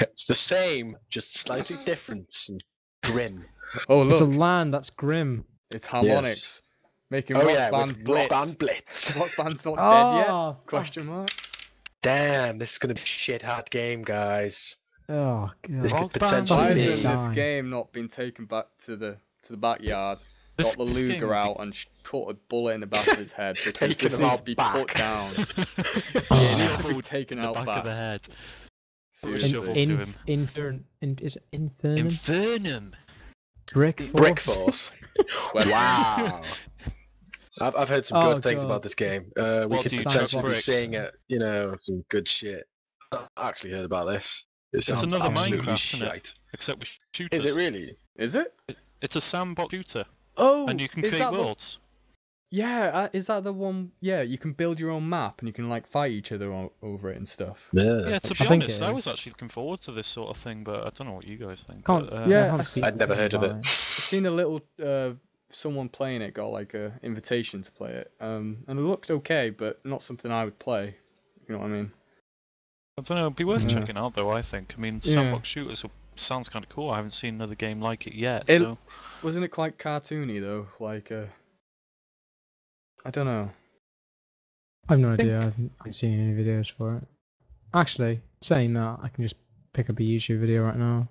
It's the same, just slightly different and grim. Oh It's a look, land that's grim. it's harmonics. Making Oh rock yeah, band with Blitz. Rock Band Blitz. Rock band's not dead yet? Oh, Question mark. Damn, this is gonna be a shit hard game, guys. Oh This god. Rock could Band Why potentially has Blitz. be. this Die. game not been taken back to the backyard? got the this game Luger would be- out and put a bullet in the back of his head because Taken this him needs out to be back. put down. Yeah, It needs to be shoveled taken in the out back of the head. Seriously. shovel to him. Is it Infernum? Infernum. Brick Force? Brick Force. Well, Wow. I've heard some Oh, good things God. about this game. We What could do you potentially chuck be bricks? seeing it, some good shit. I've actually heard about this. It sounds another absolutely Minecraft, isn't it? shite. Except with shooters. Is it really? is it? It's a sandbox shooter, Oh, and you can is create that the- worlds. Yeah, is that the one? Yeah, you can build your own map and you can like fight each other over it and stuff. Yeah, to be think honest, it I is. was actually looking forward to this sort of thing, but I don't know what you guys think. Can't, But, yeah, I can't I see I'd never heard of it. about I've seen a little someone playing it, got like a invitation to play it, and it looked okay, but not something I would play. You know what I mean? I don't know, it'd be worth Yeah. checking out though, I think. I mean, Yeah. sandbox shooters sounds kind of cool. I haven't seen another game like it yet, It- so... Wasn't it quite cartoony though? Like, I don't know. I have no idea. I haven't seen any videos for it. Actually, saying that, I can just pick up a YouTube video right now.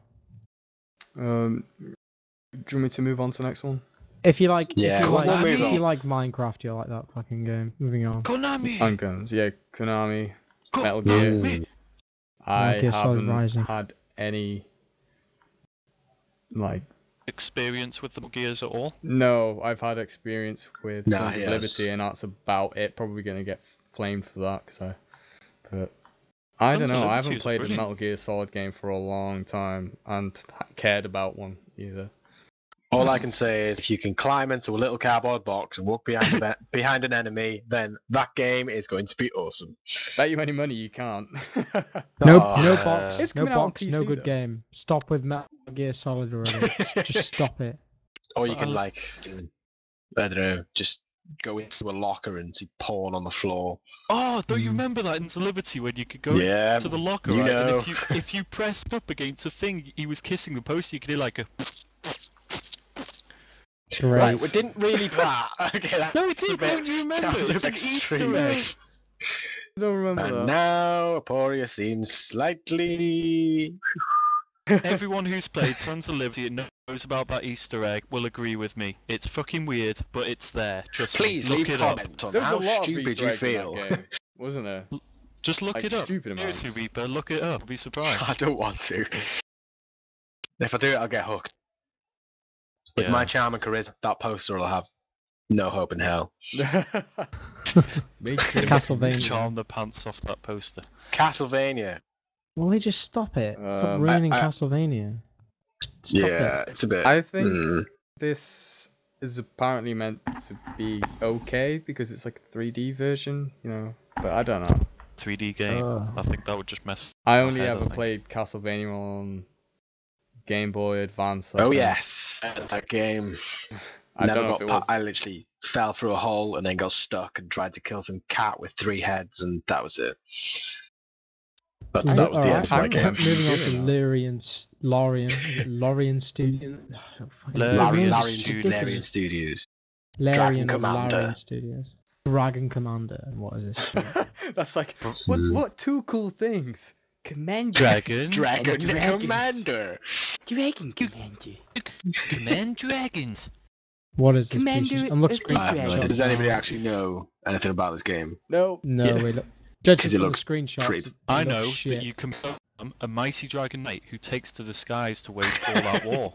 Do you want me to move on to the next one? If you like, Yeah, if you we'll like, move if on. you like Minecraft, you'll like that fucking game. Moving on. Konami! Handguns, yeah, Konami, Metal Gear. Konami! I Metal Gear Solid haven't Rising. had any, like, Experience with the gears at all? no, I've had experience with Nah, Sons he of has. Liberty, and that's about it. Probably gonna get flamed for that, but I don't Sons of know. I Liberty haven't is played a brilliant. Metal Gear Solid game for a long time, and cared about one either. All I can say is if you can climb into a little cardboard box and walk behind an enemy, then that game is going to be awesome. Bet you any money you can't. No, Oh, no uh, box, It's no coming out on box, no PC good though. game. Stop with Metal Gear Solid already. Just stop it. Or you can Uh, I don't know, just go into a locker and see porn on the floor. Oh, don't you Mm. remember that in Liberty when you could go Yeah, to the locker, you right? And know. if you pressed up against a thing, he was kissing the poster, you could hear like a... Great. Right, we didn't really that. Okay, that's No, it a did, bit- don't you remember? that's a It's an bit Easter extreme. egg. I don't remember And that. now Aporia seems slightly. Everyone who's played Sons of Liberty and knows about that Easter egg will agree with me. It's fucking weird, but it's there. Trust Please me. Look leave it up. comment on There was how a lot of stupid Easter you eggs in feel. that game, wasn't there? Just look Like, it up. stupid Seriously, amounts. Reaper, look it up. Be surprised. I don't want to. If I do it, I'll get hooked. With Yeah. my charm and charisma, that poster will have no hope in hell. Me too. Castlevania. Charm the pants off that poster. Castlevania. Will they just stop it? Stop Um, ruining I- Castlevania. Stop Yeah, it. it's a bit. I think Hmm. this is apparently meant to be okay because it's like a 3D version, you know. But I don't know. 3D game. Ugh. I think that would just mess. I only head, I ever think. played Castlevania on Game Boy Advance. I Oh think. yes, that game. I Never don't know if got it was. I literally fell through a hole and then got stuck and tried to kill some cat with 3 heads, and that was it. That was the Alright, end of that game. moving on to Doing Larian. Is it Larian Studio? Larian Larian Studios. Studios. Larian Commander. Larian Studios. Dragon Commander. And what is this shit? That's like what two cool things? Commander. Dragon. Dragon dragons. Commander. Dragon Commander. Command dragons. What is this? Commander piece of- I'm looking of the I have no idea. screenshots Does anybody now. actually know anything about this game? No. No, Yeah. wait, look. Judging 'Cause it from the looks screenshots, pretty- it I looks know shit. that you can become a mighty dragon knight who takes to the skies to wage all-out war.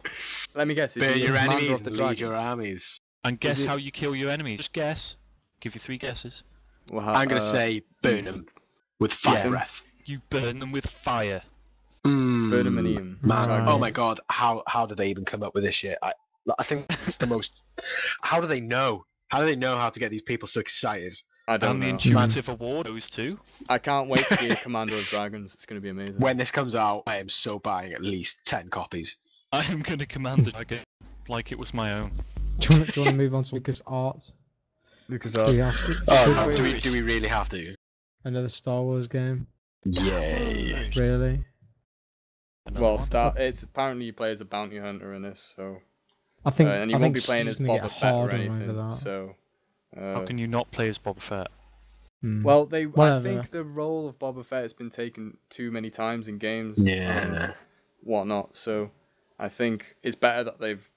Let me guess. Is Burn he your the commander enemies of the and lead dragon? your armies. And guess it- how you kill your enemies. Just guess. Give you 3 guesses. Well, I'm going to say burn them with fire Yeah. breath. You burn them with fire. Burn 'em and eat 'em. Man, Right. oh my god, how did they even come up with this shit? I think it's the most. How do they know? How do they know how to get these people so excited? I don't And the know. intuitive award goes to... I can't wait to be a commander of dragons. It's going to be amazing. When this comes out, I am so buying at least 10 copies. I am going to command the dragon like it was my own. Do you want to move on to Lucas Arts? Lucas Do we Arts. have to- Oh, should we- do we really have to? Another Star Wars game? Yay. Really? Another Well, one. it's apparently you play as a bounty hunter in this, so I think. and you I won't think be playing Steve's as gonna Boba get Fett or hard on anything. over that. So, How can you not play as Boba Fett? Hmm. well, I Whatever. think the role of Boba Fett has been taken too many times in games Yeah. and whatnot. So, I think it's better that they've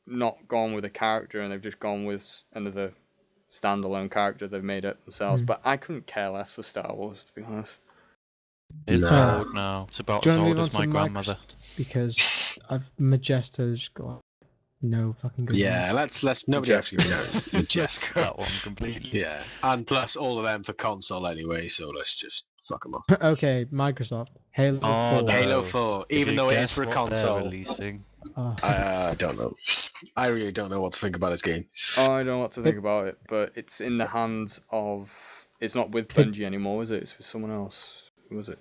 not gone with a character and they've just gone with another standalone character they've made it themselves. But I couldn't care less for Star Wars, to be honest. It's No. old now. It's about Do you as wanna old move as on my to grandmother. Because Majesto's got no fucking good Yeah, ones. let's nobody Majesco. actually knows. Just that one completely. Yeah, and plus all of them for console anyway, so let's just fuck them off. Okay, Microsoft. Halo Oh, 4. no. Halo 4, If even you though it is guess for a what they're console, releasing. Oh, I don't know. I really don't know what to think about this game. I don't know what to think about it, but it's in the hands of... It's not with Bungie anymore, is it? It's with someone else. Who was it?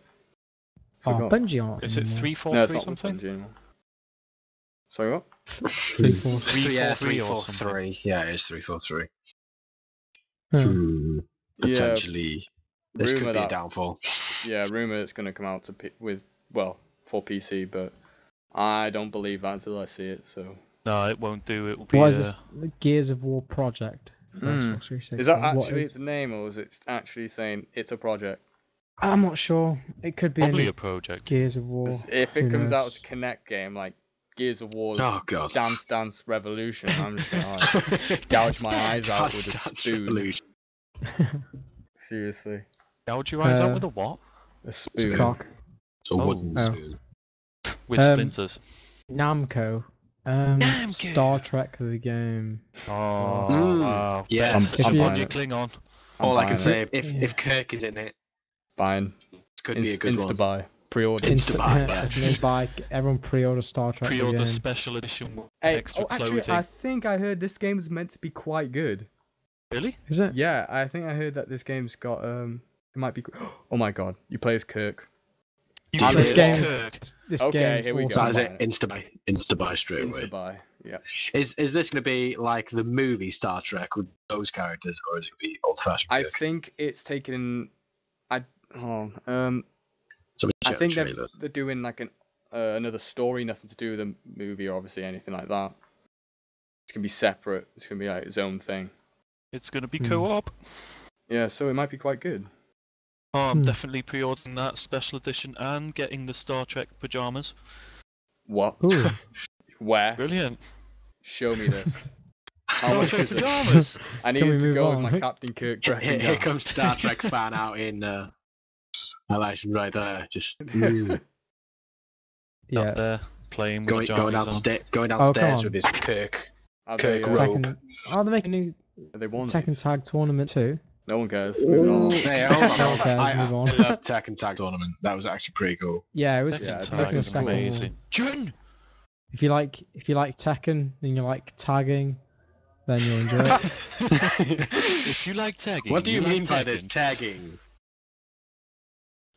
Forgot. Bungie aren't Is it anymore. 343 No, it's not with something? Bungie anymore. Sorry, what? 343. Yeah, 343 or something. 343. Yeah, it is 343. Hmm. Potentially, this Rumour could be a that- downfall. Yeah, rumour it's going to come out for PC, but I don't believe that until I see it, so... No, it won't do. It will be What is this? The Gears of War project? for Xbox 360. Is that What actually is- its name, or is it actually saying it's a project? I'm not sure. It could be probably a a project. Gears of War. 'Cause if Who it comes out knows? as a Kinect game, like Gears of War, Oh god. Dance Dance Revolution, I'm just gonna like, gouge my eyes out with a spoon. Seriously, Gouge your eyes out Uh, with a what? a spoon. Cock. It's a wooden Oh. spoon. With splinters. Namco. Namco. Star Trek the game. Oh, Mm. wow. Yeah. Bet If I'm you- on your Klingon. All I buying can it. say, if Kirk is in it, Buying. it could be a good Insta one. buy. Pre-order. Insta-buy, It's an buy. Everyone pre-order Star Trek the Pre-order game. special edition with Hey, extra actually, clothing. I think I heard this game is meant to be quite good. Really? Is it? Yeah, I think I heard that this game's got it might be. Oh my god, you play as Kirk. You This play as game- Kirk. This Okay, game's here we go. So awesome. is it Insta-buy straight away? Insta buy. Yeah. Is this going to be like the movie Star Trek with those characters, or is it going to be old-fashioned I Kirk? think it's taken. I think they're doing like another story, nothing to do with the movie or obviously anything like that. It's gonna be separate. It's gonna be like its own thing. It's going to be Hmm. co-op. Yeah, so it might be quite good. Oh, I'm Hmm. definitely pre-ordering that special edition and getting the Star Trek pajamas. What? Ooh. Where? Brilliant. Show me this. How Star much Trek is it? pajamas. I Can we needed to move go on? with my Captain Kirk dressing Here gown. comes Star Trek fan out in Elation right there, just Yeah. Up there playing with going pajamas on. going Oh, come downstairs on. with his Kirk. Are Kirk they, robe. Tekken. Oh, they're making a new are they onesies? Tekken Tag Tournament too. No one cares. Moving on. Hey, hold on. Okay, I move on. love Tekken Tag Tournament. That was actually pretty cool. Yeah, it was. Yeah, Tekken Tekken Tag Tekken's is second amazing. one. Jun! If you like Tekken and you like tagging, then you'll enjoy it. If you like tagging, What do you like mean by this tagging. tagging?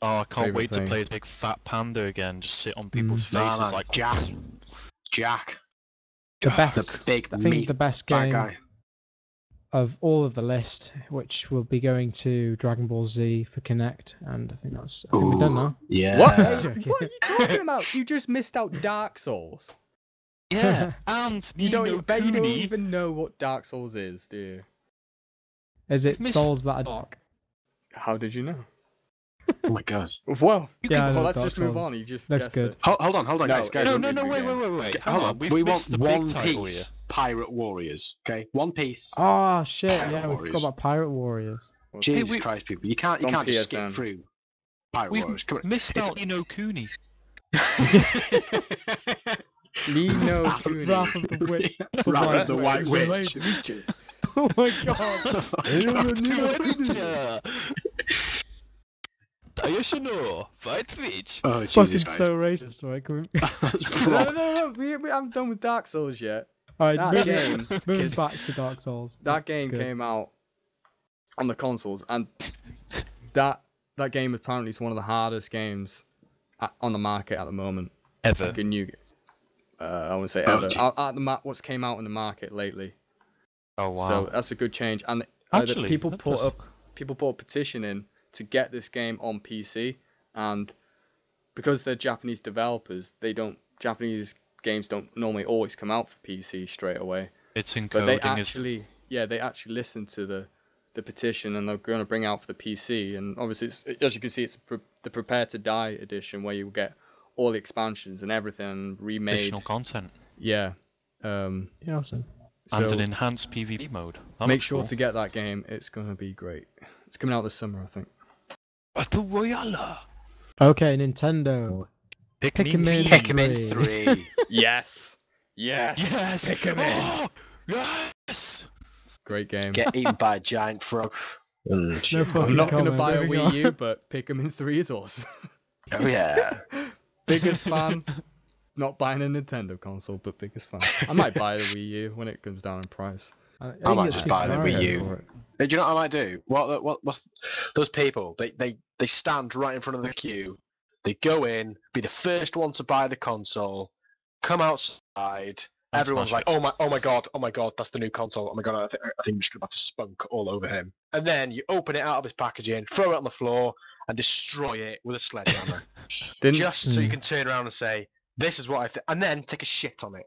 Oh, I can't Favourite wait thing. to play as big fat panda again. Just sit on people's faces Nah, like Jack, The the best. big I think meat the best fat game guy. of all of the list, which will be going to Dragon Ball Z for Connect, and I think we're done now. Yeah. What? Joking. What are you talking about? You just missed out Dark Souls. Yeah, and You don't, Nino bet you don't Cooney. even know what Dark Souls is, do you? Is it Miss- Souls that are dark? How did you know? Oh my god. Well, Yeah, I know let's Dark just move Souls. on. You just Looks guessed good. it. Hold on, No, guys. No, Don't no, do no, it wait, again. wait, wait, wait. Hang Hold on, on. we've We want missed the One big title here. Piece Pirate Warriors. Okay, One Piece. Oh shit! Pirate Yeah, we Warriors. forgot about Pirate Warriors. Jesus we- Christ, people! You can't It's on just skip PSN. through Pirate We've Warriors. Come on. missed out Nino Cooney. Nino Wrath Cooney. Wrath of the Witch. Wrath of the White Witch. Oh my god! Fight Witch. Oh Jesus Fucking Christ! so racist, right? Can we... No. We haven't done with Dark Souls yet. Alright, That game, moving is- back to Dark Souls. That game good. came out on the consoles, and that game apparently is one of the hardest games on the market at the moment. Ever. Like a new, I wouldn't say Oh, ever. gee. What's came out in the market lately. Oh wow. So that's a good change. And Actually, people that put does- a petition in to get this game on PC, and because they're Japanese developers, Japanese games don't normally always come out for PC straight away. It's But they encoding. actually listened to the petition, and they're going to bring out for the PC. And obviously, as you can see, it's the Prepare to Die edition where you get all the expansions and everything remade. Additional content. Yeah, Yeah, awesome. And So an enhanced PvP mode. That make looks sure cool. to get that game. It's gonna be great. It's coming out this summer, I think. Battle Royale. Okay, Nintendo. Pikmin Pikmin 3. 3. Yes. Yes. Pikmin. Oh, yes. Great game. Get eaten by a giant frog. No I'm fucking not gonna comment, buy a moving Wii on. U, but Pikmin 3 is awesome. Oh yeah. Biggest fan. Not buying a Nintendo console, but biggest fan. I might buy the Wii U when it comes down in price. I might just buy the Wii U. For it. Do you know what I might do? What's those people? They stand right in front of the queue. They go in, be the first one to buy the console, come outside. And Everyone's smash like, oh my god, that's the new console. Oh my god, I think we're just gonna have to spunk all over him. And then you open it out of his packaging, throw it on the floor, and destroy it with a sledgehammer. Just so you can turn around and say, "This is what I think," and then take a shit on it.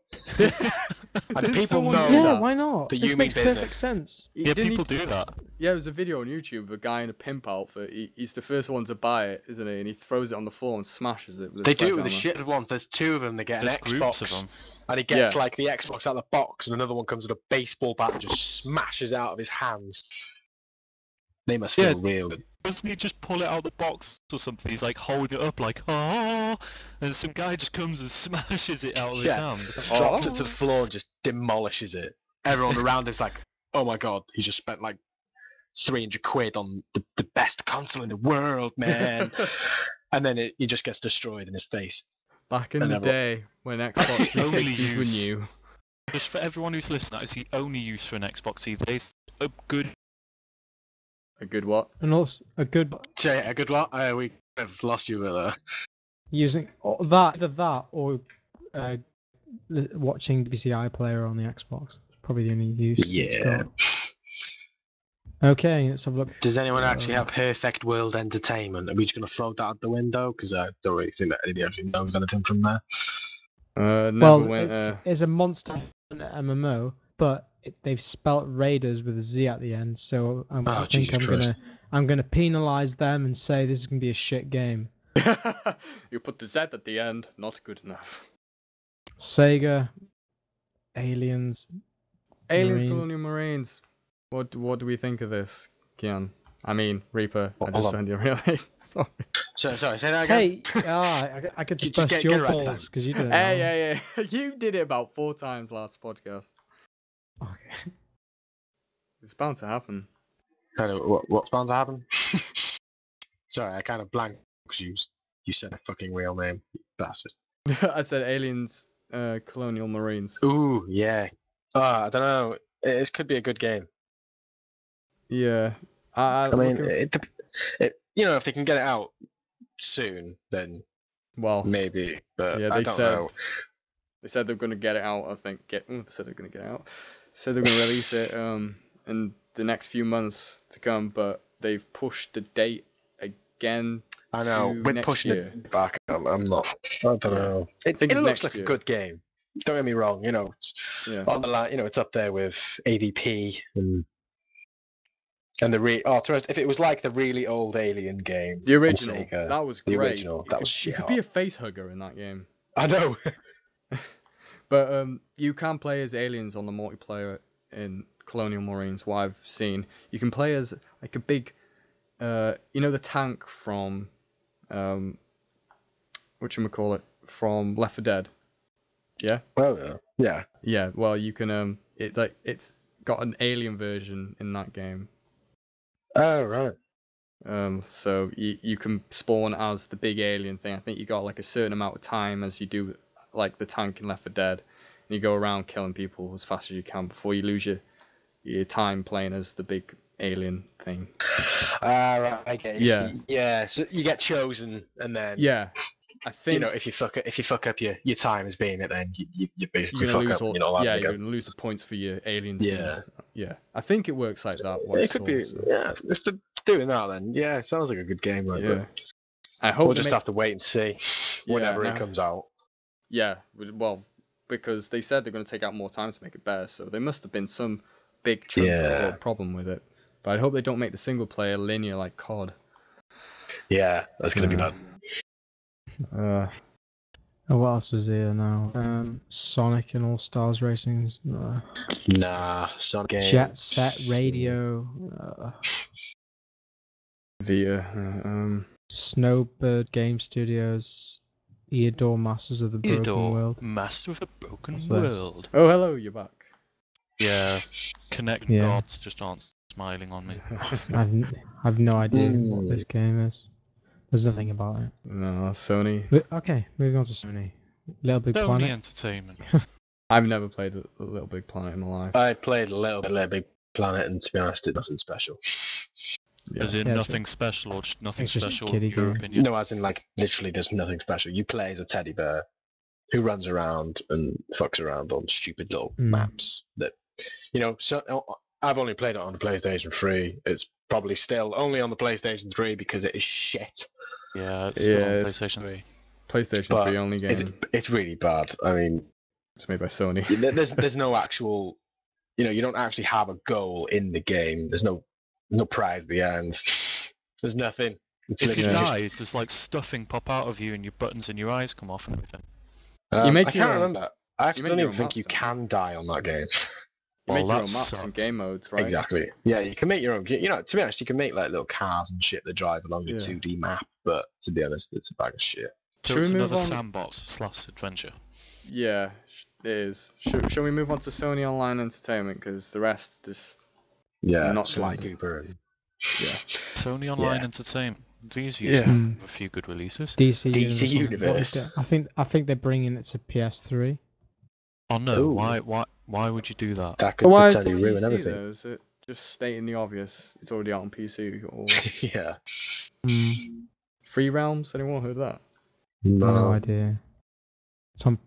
And Didn't people someone know do Yeah, that? why not? that This you makes mean perfect business. sense. Yeah, Didn't people do that. Yeah, there's a video on YouTube of a guy in a pimp outfit. He's the first one to buy it, isn't he? And he throws it on the floor and smashes it with a They do it with the sledgehammer. shit ones. There's two of them. They get There's an groups Xbox, of them. and he gets Yeah. like the Xbox out of the box, and another one comes with a baseball bat and just smashes it out of his hands. They must feel real good. Doesn't he just pull it out of the box or something? He's like holding it up like, oh, and some guy just comes and smashes it out of his Yeah. hand. Drops it to the floor and just demolishes it. Everyone around him's like, "Oh my god, he just spent like 300 quid on the best console in the world, man." And then he just gets destroyed in his face. Back in And the everyone- day when That's Xbox the only 360s were use. new. Just for everyone who's listening, that is the only use for an Xbox these days. A good A good what? And also a good So yeah, good luck. We have lost you there. using that either that or watching BBC iPlayer on the Xbox. Probably the only use it's Yeah. got. Okay, let's have a look. Does anyone actually have perfect world entertainment? Are we just going to throw that out the window? Because I don't really think that anybody actually knows anything from there. Neverwinter. It's a Monster Hunter MMO, but they've spelt Raiders with a Z at the end. So I think Jesus Christ. I'm gonna penalize them and say this is gonna be a shit game. You put the Z at the end. Not good enough. Sega, Aliens, Aliens Marines. Colonial Marines. What do we think of this, Kian? I mean, Reaper. I Hold just on. said you really. Sorry. Sorry, say that again. Hey, I could Get- bust get your it right this balls time. because you did it. Hey. You did it about 4 times last podcast. Okay. It's bound to happen. Kind of, what's bound to happen? Sorry, I kind of blanked because you said a fucking real name, you bastard. I said Aliens Colonial Marines. Ooh, yeah. I don't know. It could be a good game. Yeah. I mean, looking- if they can get it out soon, then well, maybe. But yeah, I they don't said know. they said they're gonna get it out. I think they said they're gonna get it out. Said they're gonna release it in the next few months to come, but they've pushed the date again. I know. to We're next pushing year. it back. I'm not. I don't know. It think it's looks next like year. a good game. Don't get me wrong. It's Yeah. on the line. It's up there with AVP and the if it was like the really old Alien game, The on original. Sega, That was the great. original, that was You shit could be hot. a face hugger in that game. I know. But you can play as aliens on the multiplayer in Colonial Marines. What I've seen, you can play as like a big, the tank from, whatchamacallit, from Left 4 Dead. Yeah. Well, yeah. Yeah. Well, you can it's got an alien version in that game. Oh right. So you can spawn as the big alien thing. I think you got like a certain amount of time as you do like the tank in Left 4 Dead, and you go around killing people as fast as you can before you lose your time playing as the big alien thing. Right. I get it. Yeah. Yeah. So you get chosen, and then Yeah, I think if you fuck up your time as being it, then you basically you're gonna fuck lose up. all. You're not allowed Yeah, to you're go. gonna lose the points for your aliens. Yeah. Yeah. I think it works like that. It could be. Yeah. If they're doing that, then yeah, it sounds like a good game. Like, Yeah. but I hope we'll they just make- have to wait and see whenever Yeah, it comes out. Yeah, well, because they said they're going to take out more time to make it better, so there must have been some big Yeah. problem with it. But I hope they don't make the single player linear like COD. Yeah, that's gonna be bad. Oh, what else is here now? Sonic and All Stars Racing's Nah, some game. Jet Set Radio, Snowbird Game Studios, Eodor Masters of the Broken World. Master of the Broken What's World. Oh, hello, you're back. Yeah, Connect Yeah. gods just aren't smiling on me. I've no idea what this game is. There's nothing about it. No, Sony. Okay, moving on to Sony. Little Big Sony Planet. Entertainment. I've never played a Little Big Planet in my life. I played a little bit of Little Big Planet, and to be honest, it's nothing special. As in Yeah, nothing special or just nothing it's just a special kiddie in your game. opinion? No, as in like literally, there's nothing special. You play as a teddy bear who runs around and fucks around on stupid little maps. That So I've only played it on the PlayStation 3. It's probably still only on the PlayStation 3 because it is shit. Yeah, it's Yeah, on it's- PlayStation 3. PlayStation But 3 only game. It's really bad. I mean, It's made by Sony. there's no actual, you don't actually have a goal in the game. There's no prize at the end. There's nothing. It's If you literally just- die, does like stuffing pop out of you and your buttons in your eyes come off and everything? You make I can't your own- remember. I actually make don't your even own think maps, you don't you? can die on that game. You make Well, your own that maps and sucks. game modes, right? Exactly. Yeah, you can make your own. To be honest, you can make like little cars and shit that drive along the Yeah. 2D map. But to be honest, it's a bag of shit. So Should it's we move another on? sandbox / adventure. Yeah, it is. Shall we move on to Sony Online Entertainment? Because the rest just... Yeah, Not Sly good. Cooper. And Yeah. Sony Online Yeah. Entertainment. These Yeah. usually have a few good releases. DC, DC Universe. Universe. I think they're bringing it to PS3. Oh no! Ooh. Why would you do that? that could Why is it potentially ruin PC everything. though? Is it just stating the obvious? It's already out on PC. Or... Yeah. Free Realms? Anyone heard of that? No idea.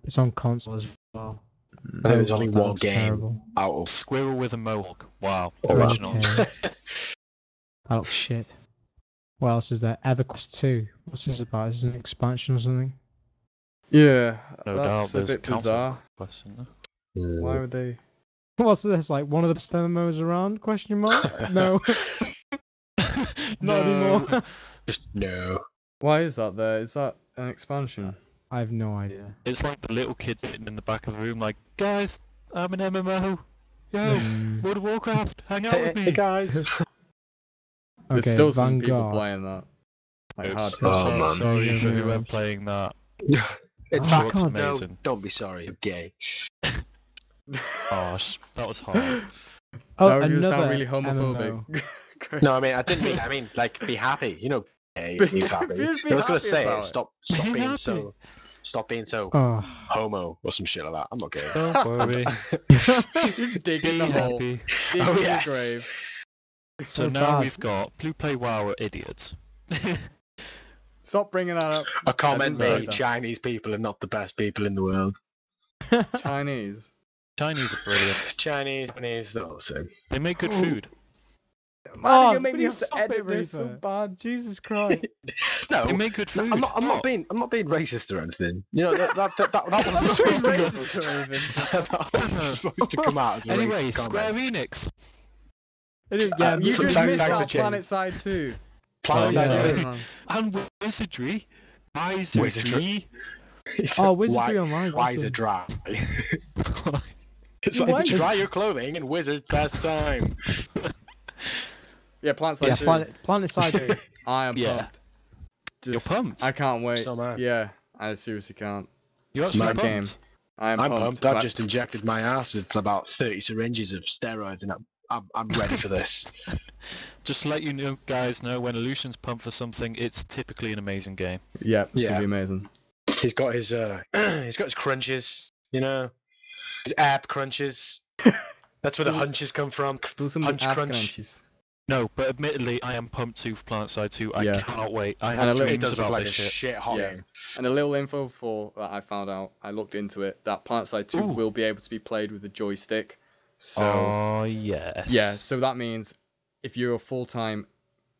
It's on console as well. I think there's only That one looks game terrible. out of. Squirrel with a mohawk. Wow, Oh, wow. original. Okay. That looks shit. What else is there? EverQuest 2. What's this about? Is this an expansion or something? Yeah, No doubt. that's a There's bit council bizarre. quests in there. Why would they? What's this? Like one of the best MMOs around? Question mark? No. Not anymore. Just no. Why is that there? Is that an expansion? I have no idea. It's like the little kid sitting in the back of the room, like, guys, I'm an MMO. Yo, Mm. World of Warcraft, hang out with me. Hey guys. There's Okay, still some people Vanguard. playing that. Like Oops. hardcore. Oh, So man. sorry for Yeah. whoever playing that. In Oh, fact, God. no, Amazing. don't be sorry. You're gay. Gosh, that was hard. Oh, Now you're gonna another sound really MMO. homophobic. No, I mean, I didn't mean. I mean, like, be happy. Gay. Be happy. Be I was gonna happy say about it. stop Be being happy. so. Stop being so Oh. homo or some shit like that. I'm not gay. Don't worry. You dig Be in the hole. happy. Dig Oh, in yeah. the grave. So now we've got Blue Play WoW are idiots. Stop bringing that up. A comment I didn't say made: that. Chinese people are not the best people in the world. Chinese. Chinese are brilliant. Chinese, they're all the same. They make good food. Man, you but make me you have to stop it, edit this so Reaper. bad. Jesus Christ. No, They make good food. I'm not being racist or anything. That wasn't supposed to Racist or anything. that wasn't supposed to come out as a Anyway, racist Square comment. Enix. Yeah, You just Back missed to out change. Planet Side 2. Planet Oh, Side yeah. Two. And Wizardry. Wizardry. Oh, Wizardry Online. Why that's is a- it dry? It's Why like is- dry your clothing and wizard best time. Yeah, Planet Side Yeah, 2. Planet Side 2. I am Yeah. pumped. You're Just- pumped. I can't wait. So am I. Yeah, I seriously can't. You're actually My pumped. game. I am I'm pumped. pumped. I've Like- just injected my ass with about 30 syringes of steroids, and I'm ready for this. Just to let you know, guys know, when Illusion's pumped for something, it's typically an amazing game. Yeah, it's Yeah. gonna be amazing. He's got his he's got his crunches, his ab crunches. That's where the hunches come from. Do some Punch ab crunch. crunches. No, but admittedly, I am pumped too for Planet Side 2. I Yeah. cannot wait. I And have a little- It dreams does look about like a this shit. shit hot Yeah. game. And a little info for that I found out. I looked into it. That Planet Side 2 Ooh. will be able to be played with a joystick. So Oh, yes. yeah, so that means if you're a full-time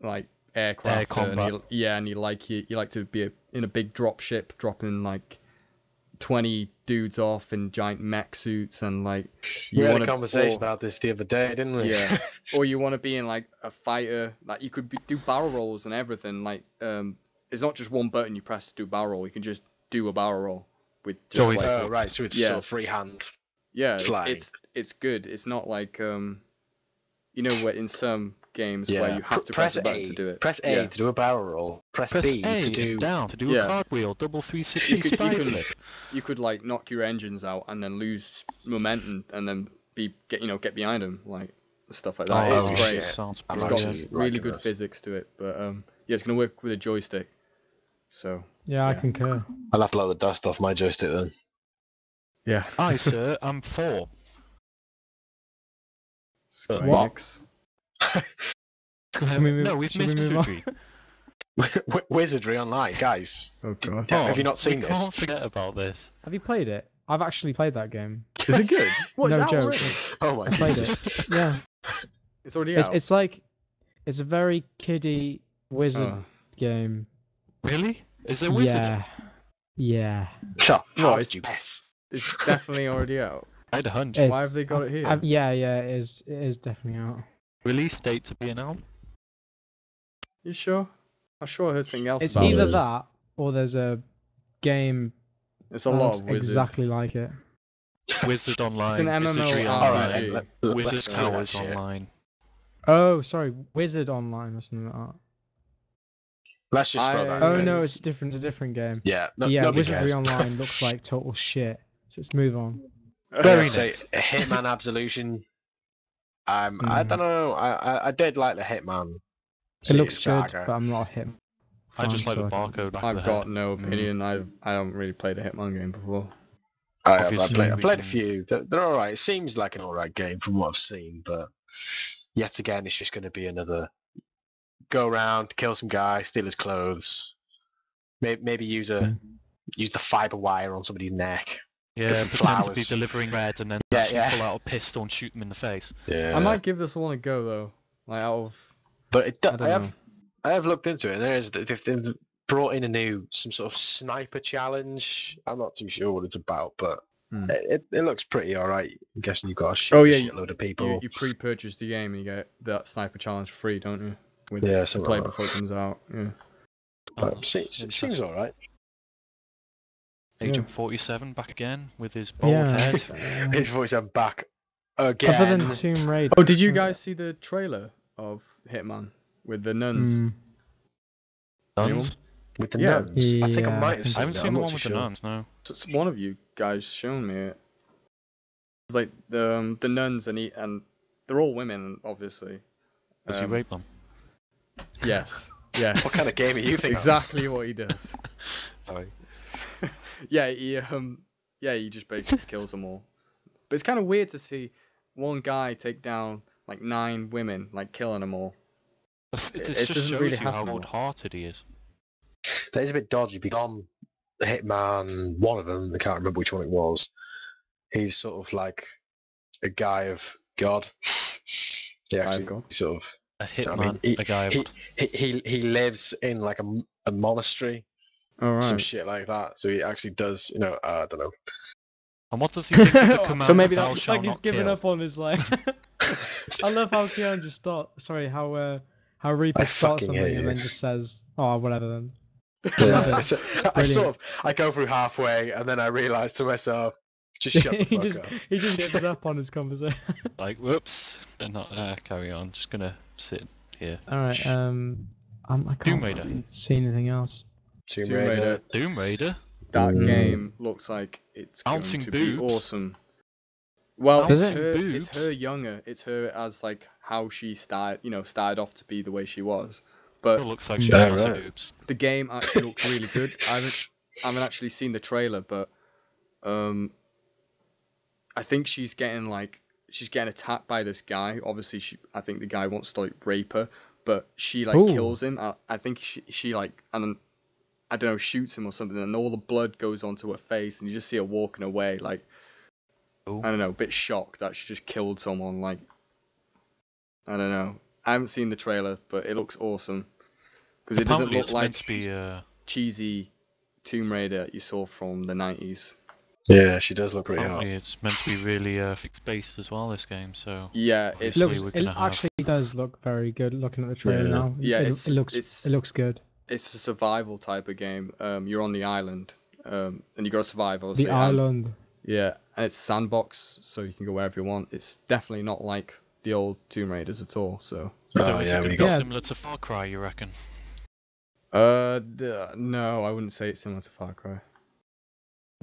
like aircraft combat. and you like to be in a big drop ship dropping like 20 dudes off in giant mech suits and like We had a wanna- conversation or- about this the other day, didn't we? Yeah. Or you want to be in like a fighter, like you could do barrel rolls and everything. Like it's not just one button you press to do barrel roll. You can just do a barrel roll. with just Joystick. like, Oh right, so it's sort of freehand. yeah, flying. it's good. It's not like you know, where in some games where you have to press press a button A to do it. Press A to do a barrel roll. Press B A to do and down to do a cartwheel, double 360 spike flip. You could like knock your engines out and then lose momentum and then get behind them, like stuff like that. It's great. Sounds It's brilliant. got really good physics to it, but yeah, it's gonna work with a joystick. So Yeah, I concur. I'll have to blow the dust off my joystick then. yeah. Aye, sir, I'm 4. Square What? Enix. No, we've should we missed move on? Wizardry. Wizardry Online, guys. Oh god. Have you not seen we this? can't forget about this. Have you played it? I've actually played that game. Is it good? What is No that joke. already? Oh my I played Jesus. it. Yeah. It's already out. It's like it's a very kiddie wizard Oh. game. Really? Is there wizard? Yeah. Shut What, up, it's- you mess. It's definitely already out. I had a hunch. It's- Why have they got it here? Yeah, it is definitely out. Release date to be announced. You sure? I'm sure I heard something else It's about either it. that or there's a game It's a that lot looks of wizard. exactly like it. Wizard Online. It's an Wizardry MMORPG. Online. Alright, Wizard let's do that Towers shit. Online. Oh, sorry, Wizard Online or something like that. Let's just throw that. Oh in. no, it's a different game. Yeah, Yeah, nobody Wizardry cares. Online looks like total shit. So let's move on. Very Say, nice. Hitman Absolution. I Mm. don't know. I did like the Hitman. It looks saga. good, but I'm not a hit. I just like the fan, so barcode back of the I've head. got no opinion. I haven't really played a Hitman game before. I Obviously, played we a can- few. They're alright. It seems like an alright game from what I've seen, but yet again, it's just going to be another go around, kill some guy, steal his clothes, maybe use the fiber wire on somebody's neck. Yeah, Put some pretend to be flowers. delivering bread and then Yeah, actually yeah. pull out a pistol and shoot them in the face. Yeah, I might give this one a go though. Like out of, but I don't know. I have looked into it, and they've brought in some sort of sniper challenge. I'm not too sure what it's about, but Hmm. it looks pretty alright. I'm guessing you've got to shoot Oh, a yeah, shitload of people. You pre-purchase the game and you get that sniper challenge free, don't you? With Yeah, to something play like that. before it comes out. Yeah. But Oh, it seems interesting. alright. Agent 47 back again with his bald Yeah. head. His voice I'm back again. Other than Tomb Raider. Oh, did you guys see the trailer of Hitman with the nuns? Mm, Nuns? With the Yeah. nuns. I think I Yeah, might I have think seen I haven't that, seen I'm the not one too with the sure. nuns, no. So one of you guys shown me it. It's like the nuns and they're all women, obviously. Does he rape them? Yes. Yes. What kind of game are you thinking? Exactly what he does. Sorry. Yeah, he just basically kills them all. But it's kind of weird to see one guy take down like 9 women, like killing them all. It It just doesn't shows really you how happen. cold-hearted he is. That is a bit dodgy because on the Hitman, one of them, I can't remember which one it was, he's sort of like a guy of God. Yeah, Guy of actually, God? sort of. A I hitman, mean, a guy of... he lives in like a monastery, All some right. shit like that. So he actually does, I don't know. And what does he think of the command So maybe thou that's shalt like he's not given kill? up on his life. I love how Keon just how Reaper I starts fucking something hate and you. then just says, "Oh, whatever then." Yeah. brilliant. I go through halfway and then I realise to myself, just shut the he fuck just up. he just gives up on his conversation. Like, whoops, and not carry on. Just gonna sit here. All right. I can't Tomb Raider. really see anything else. Tomb Tomb Raider. Tomb Raider. That Mm. game looks like it's Bouncing going to be boobs. awesome. Well, Does it's it? her, Bouncing it's boobs? her younger. It's her as like how she started off to be the way she was. But It looks like she's Yeah, massive right. boobs. the game actually looks really good. I haven't actually seen the trailer, but I think she's getting attacked by this guy. Obviously, I think the guy wants to like rape her, but she like Ooh. kills him. I think she like and I don't know, shoots him or something, and all the blood goes onto her face, and you just see her walking away like Ooh. I don't know, a bit shocked that she just killed someone. Like I don't know. I haven't seen the trailer, but it looks awesome because it doesn't Apparently look it's like meant to be... cheesy Tomb Raider you saw from the 90s. Yeah, she does look pretty hot. apparently it's meant to be really fixed-based as well, this game, so... Yeah, It it's Obviously, looks. we're It gonna have- actually does look very good. Looking at the trailer Yeah. now. Yeah, it it's- looks. it's- It looks good. it's a survival type of game. You're on the island. and you got to survive. Obviously, The island. Yeah, and it's sandbox, so you can go wherever you want. It's definitely not like the old Tomb Raiders at all. So, Is it going to be got- similar to Far Cry, you reckon? no, I wouldn't say it's similar to Far Cry.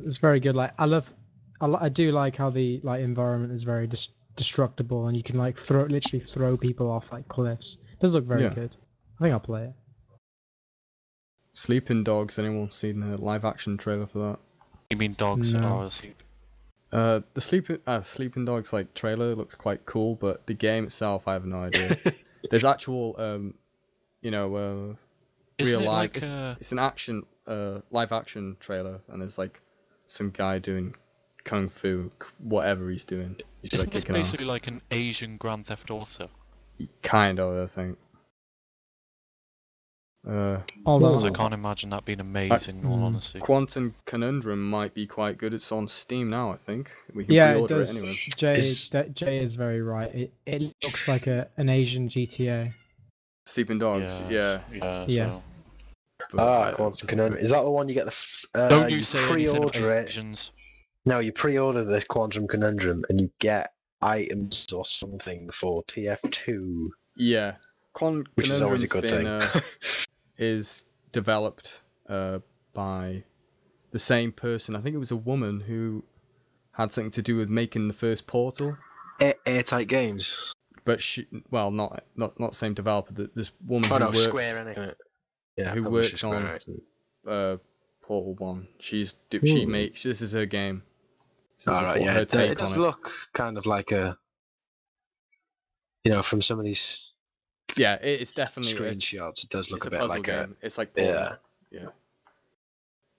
It's very good. Like I do like how the like environment is very destructible, and you can like literally throw people off like cliffs. It does look very Yeah. good. I think I'll play it. Sleeping Dogs. Anyone seen the live action trailer for that? You mean dogs No. are asleep? The Sleeping Dogs like trailer looks quite cool, but the game itself, I have no idea. There's actual, Isn't real it life. like It's an action, live action trailer, and there's like some guy doing kung fu, whatever he's doing. He's just isn't this kicking basically ass. like an Asian Grand Theft Auto? Kind of, I think. Hold on. So I can't imagine that being amazing, in all honesty. Quantum Conundrum might be quite good. It's on Steam now, I think. We can Yeah, it pre-order it does. anyway. Jay is very right. It looks like an Asian GTA. Sleeping Dogs, yeah. Yeah. Yeah. So. But, Quantum Conundrum. Is that the one you get the? Don't you you say anything about pre-order it. Asians. No, you pre-order the Quantum Conundrum and you get items or something for TF2. yeah. Which is always a Conundrum's good been thing. is developed by the same person. I think it was a woman who had something to do with making the first Portal. Airtight Games. But she, well, not the same developer. This woman Oh who no, worked, Square Enix. Yeah, who publisher worked Square on Enix. Portal 1. She Ooh. makes, this is her game. This is Alright, yeah. her It take does on it. look kind of like a, from some of these Yeah, it's definitely screenshots. It does look it's a a bit puzzle like game. It's like Yeah. yeah.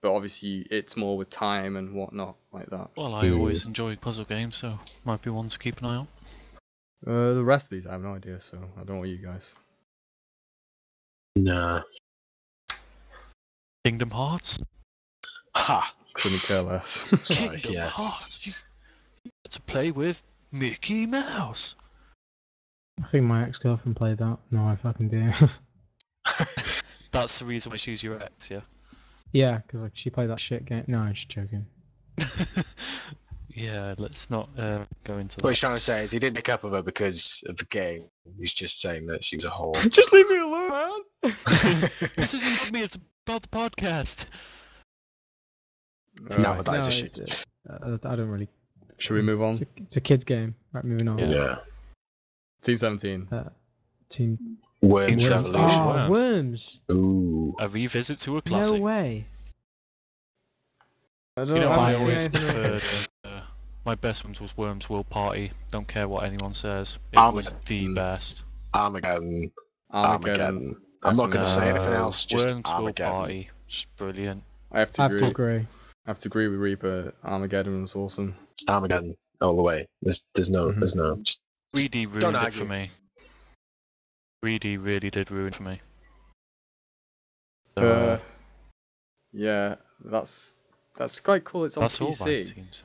But obviously, it's more with time and whatnot like that. Well, I always enjoy puzzle games, so might be one to keep an eye on. The rest of these, I have no idea. So I don't know you guys. Nah. Kingdom Hearts? Ha! Couldn't care less. Sorry, Kingdom yeah. Hearts! You get to play with Mickey Mouse! I think my ex-girlfriend played that. No, I fucking do. That's the reason why she's your ex, yeah? Yeah, because like she played that shit game. No, I'm just joking. Yeah, let's not go into What that. he's trying to say is he didn't pick up with her because of the game. He's just saying that she was a whore. Just leave me alone, man. This isn't about me, it's about the podcast. Now Right. that is No, a shit. I don't really. Should we move on? It's a kid's game. Right, moving on. Yeah. Team 17. Team Worms Worms. Evolution. Oh, Worms. Worms. Ooh. A revisit to a No classic. way. I don't You know, I I haven't seen always anything about preferred. it. My best ones was Worms World Party. Don't care what anyone says. It Armageddon. was the best. Armageddon. Armageddon. I'm not going to say anything No, else. Just Worms World Armageddon. Party. Just brilliant. I have to I have to agree. agree. I have to agree with Reaper. Armageddon was awesome. Armageddon all the way. There's no. Mhm. There's no. Just, 3D Don't ruined it argue. for me. 3D really did ruin it for me. Yeah, that's quite cool. It's on that's all PC. right, teams.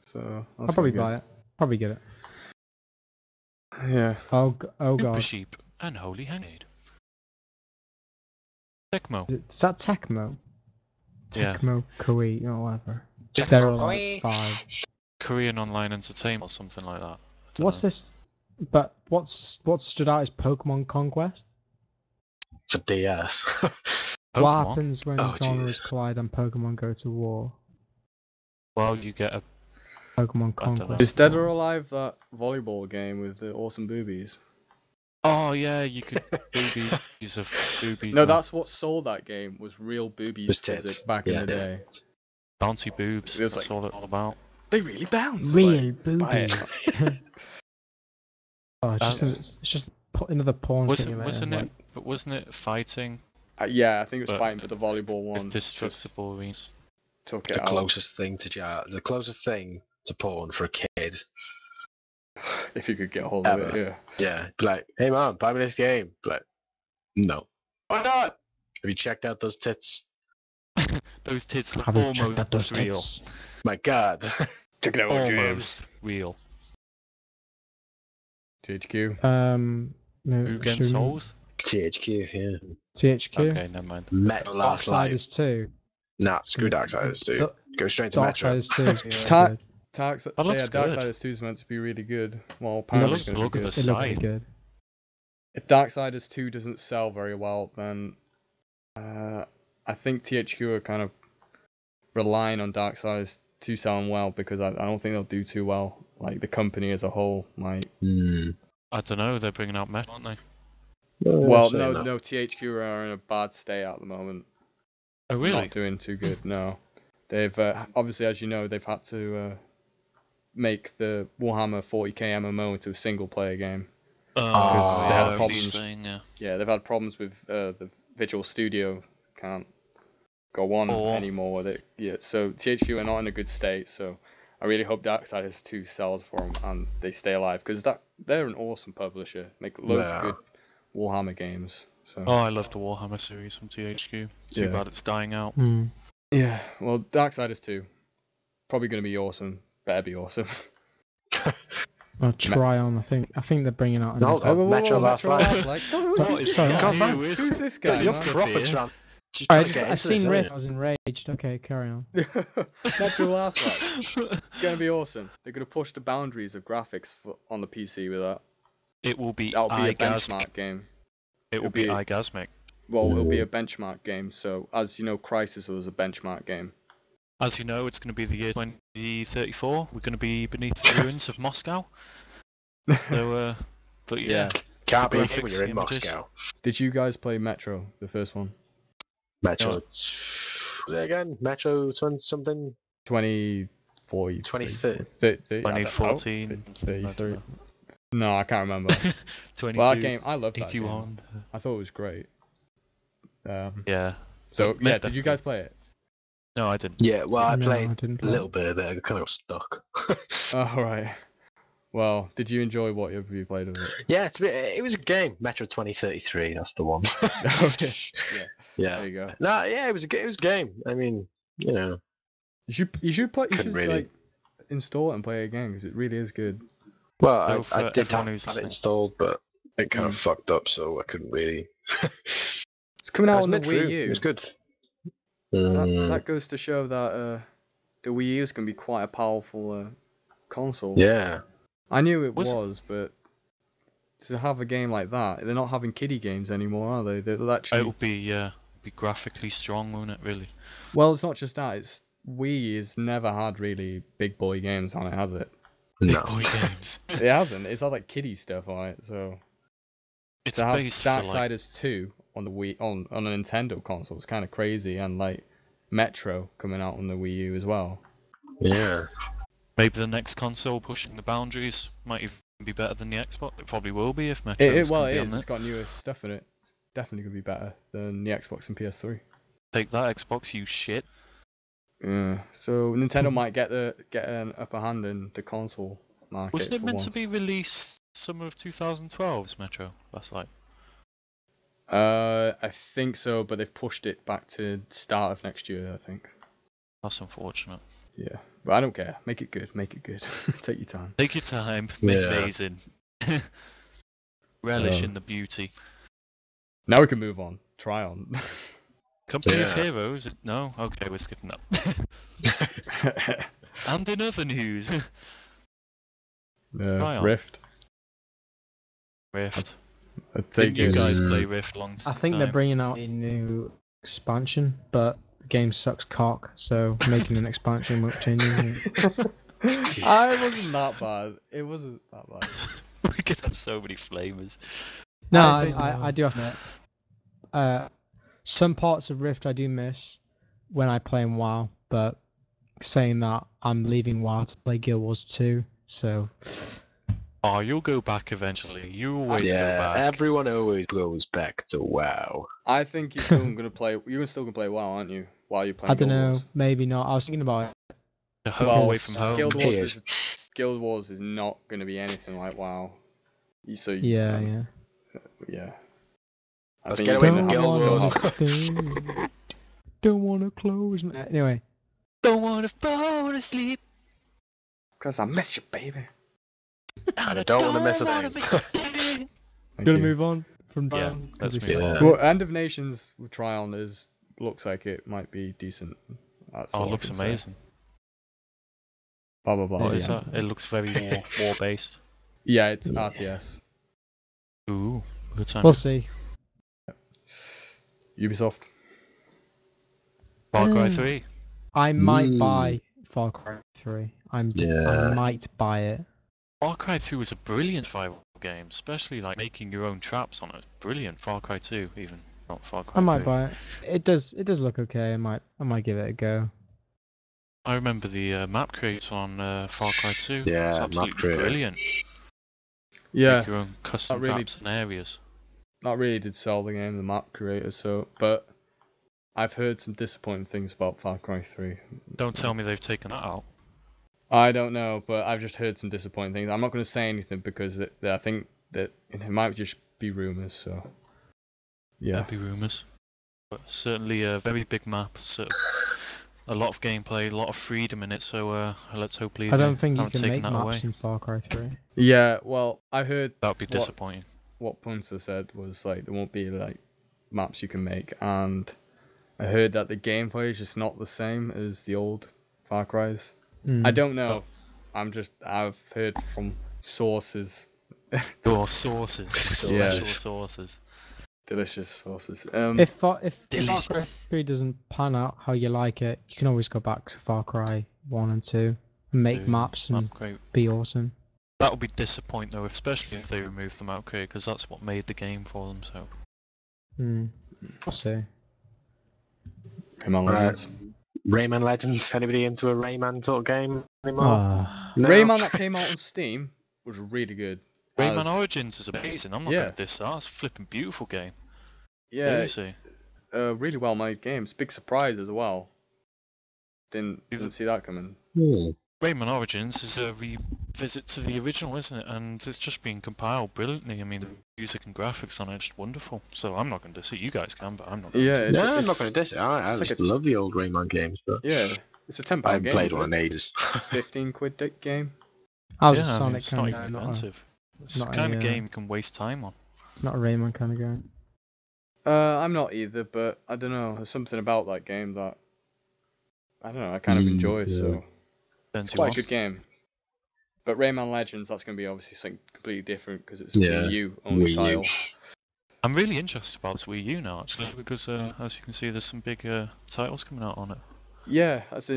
So I'll that's probably quite buy it. Probably get it. good. Yeah. Oh Super god. Sheep and Holy Handmaid. Tecmo. Is that Tecmo? Yeah. Tecmo Koei or whatever. Tecmo Sterilite Koei. 5. Korean Online Entertainment or something like that. Don't What's know. this? But what stood out is Pokemon Conquest. for DS. What Pokemon? happens when Oh, genres Jesus. collide and Pokemon go to war? Well, you get a Pokemon I don't know. Conquest. Is Dead or Alive that volleyball game with the awesome boobies? Oh yeah, you could boobies of boobies. No, man. that's what sold that game. Was real boobies Was tits. physics back Yeah, in the yeah. day. bouncy boobs. It was That's like- all it's all about. They really bounce. Real like, buy booby. it. Oh, it's just another porn simulator. Wasn't it fighting Yeah, I think it was But fighting, but the volleyball one with just destructible arenas? took it The out. closest thing to porn for a kid. If you could get hold of it, Ever. yeah. Yeah, be like, hey mom, buy me this game. Be like, no. Why not? Have you checked out those tits? Those tits look Have you checked out those almost real. tits? My God. Check it out, Almost real. THQ. No, Who against should we- Souls? THQ, yeah. THQ. Okay, never mind. Metal Last Light. Darksiders 2. Nah, screw Darksiders 2. Go straight to Metro. Darksiders 2 is really Ta- good. That looks good. Darksiders 2 is meant to be really good. Well, I apparently love it's the going look to of be the good. It looks side. good. If Darksiders 2 doesn't sell very well, then I think THQ are kind of relying on Darksiders 2 selling well, because I don't think they'll do too well. Like, the company as a whole might. I don't know. They're bringing out Metal, aren't they? Well, no, THQ are in a bad state at the moment. Oh, really? Not doing too good, no. They've, obviously, as you know, they've had to make the Warhammer 40k MMO into a single-player game. Because they had problems. Yeah, they've had problems with the Visual Studio can't go on anymore with it. Yeah, so THQ are not in a good state, so I really hope Darksiders 2 sells for them and they stay alive, because they're an awesome publisher. Make loads of good Warhammer games. So. Oh, I love the Warhammer series from THQ. Too bad it's dying out. Yeah, well, Darksiders 2, probably going to be awesome. Better be awesome. I'll try on. I think they're bringing out. Metro Last Light. Who's this guy? Your profits run. I seen Rift. I was enraged. Okay, carry on. Metro Last Light. Gonna be awesome. They're gonna push the boundaries of graphics on the PC with that. It will be That'll be a benchmark game. It will be orgasmic. Well, it'll be a benchmark game. So, as you know, Crysis was a benchmark game. As you know, it's going to be the year 2034. We're going to be beneath the ruins of Moscow. So, but yeah. Can't be when you're in Moscow. Did you guys play Metro, the first one? Metro. Again, Metro something. 2040. 2014. 33. No, I can't remember. 22. Well, that game, I loved that 81. game. I thought it was great. Yeah. So, yeah, did you guys play it? No, I didn't. Yeah, well, I played a little bit of it. I kind of got stuck. Oh, right. Well, did you enjoy what you played of it? Yeah, it was a game. Metro 2033, that's the one. Yeah. There you go. No, yeah, it was a game. I mean, you know. You should play. You should really. like install it and play it again, because it really is good. Well, everyone I did have who's it installed, but it kind of fucked up, so I couldn't really. It's coming out on the midthrough. Wii U. It was good. That goes to show that the Wii U is going to be quite a powerful console. Yeah. I knew it was, but to have a game like that, they're not having kiddie games anymore, are they? They'll actually. It'll be graphically strong, won't it? Really. Well, it's not just that. It's Wii has never had really big boy games on it, has it? No. Big boy games. It hasn't. It's had like kiddie stuff on it, so. It's to have based for Darksiders 2 on the Wii on a Nintendo console is kind of crazy, and like Metro coming out on the Wii U as well. Yeah. Maybe the next console pushing the boundaries might even be better than the Xbox. It probably will be if Metro. It is. It's got newer stuff in it. It's definitely gonna be better than the Xbox and PS3. Take that, Xbox, you shit. Yeah. So Nintendo might get an upper hand in the console market. Wasn't it meant once. to be released summer of 2012's Metro Last Light? I think so, but they've pushed it back to start of next year, I think. That's unfortunate. Yeah, but I don't care. Make it good. Make it good. Take your time. Take your time. Amazing. Relish in the beauty. Now we can move on. Try on. Company of Heroes? No? Okay, we're skipping that. And in other news... Rift. Didn't you guys play Rift long time? I think they're bringing out a new expansion, but the game sucks cock, so making an expansion won't change anything. I wasn't that bad. It wasn't that bad. We could have so many flavors. No, I do have to admit, some parts of Rift I do miss when I play in WoW, but saying that, I'm leaving WoW to play Guild Wars 2, so... Oh, you'll go back eventually. You always go back. Everyone always goes back to WoW. I think you're still gonna play. You're still gonna play WoW, aren't you? While you're playing. I don't Guild know. Wars. Maybe not. I was thinking about it. Away from home. Guild Wars is not gonna be anything like WoW. Yeah. I think get away you're from gonna Guild have to Wars. still have- Don't want to close. Anyway. Don't want to fall asleep. 'Cause I miss you, baby. And I don't want to miss a thing. Thank Gonna you. move on. from Yeah, Tryon? let's 'Cause we move saw- on. Well, End of Nations with Tryon looks like it might be decent. That's Oh, all it I looks can say. amazing. Blah blah blah. What is yeah. that? It looks very war based. Yeah, it's RTS. Ooh, good time. We'll see. Ubisoft. Far Cry 3. I might buy Far Cry 3. I might buy it. Far Cry 2 was a brilliant survival game, especially like making your own traps on it. Brilliant. Far Cry 2 even, not Far Cry I might 3. buy it. It does look okay. I might give it a go. I remember the map creator on Far Cry 2. Yeah, It's map absolutely creator. brilliant. Yeah, Make your own custom Not really. maps and areas. that really did sell the game, the map creator. But I've heard some disappointing things about Far Cry 3. Don't tell me they've taken that out. I don't know, but I've just heard some disappointing things. I'm not going to say anything because I think that it might just be rumors. So yeah, There'd be rumours. But certainly a very big map, so a lot of gameplay, a lot of freedom in it, so let's hope I don't think you haven't can taken make that maps away. in Far Cry 3. yeah. Well, I heard That would be disappointing. what Punter said was like there won't be like maps you can make, and I heard that the gameplay is just not the same as the old Far Cry's. I don't know. I've heard from sources. Your sources, Yeah. special sources. Delicious sources. If Far Cry Delicious. 3 doesn't pan out how you like it, you can always go back to Far Cry 1 and 2 and make maps and Great. be awesome. That would be disappointing though, especially if they remove the map creator, because that's what made the game for them. So I'll see. Rayman Legends. Rayman Legends. Anybody into a Rayman sort of game anymore? Ah. No? Rayman that came out on Steam was really good. Rayman As- Origins is amazing. I'm not Yeah. going to diss that. It's a flipping beautiful game. Yeah, You see. really well made games. Big surprise as well. Didn't see that coming. Rayman Origins is a revisit to the original, isn't it? And it's just been compiled brilliantly. I mean, the music and graphics on it are just wonderful. So I'm not going to diss it. You guys can, but I'm not going Yeah, to. it's, No, I'm it's- not going to diss it. I it's just like love the old Rayman games, but Yeah, it's a £10 I haven't game. played isn't one in it? ages. £15 game. I was Yeah, a I mean, Sonic it's not kind even of guy, expensive. It's the not kind a, of game you can waste time on. not a Rayman kind of guy. I'm not either, but I don't know. There's something about that game that I don't know. I kind of enjoy. yeah. So Turns it's you quite on. a good game. But Rayman Legends, that's going to be obviously something completely different because it's a Yeah, Wii U only Wii U. title. I'm really interested about this Wii U now, actually, because as you can see, there's some big titles coming out on it. Yeah, as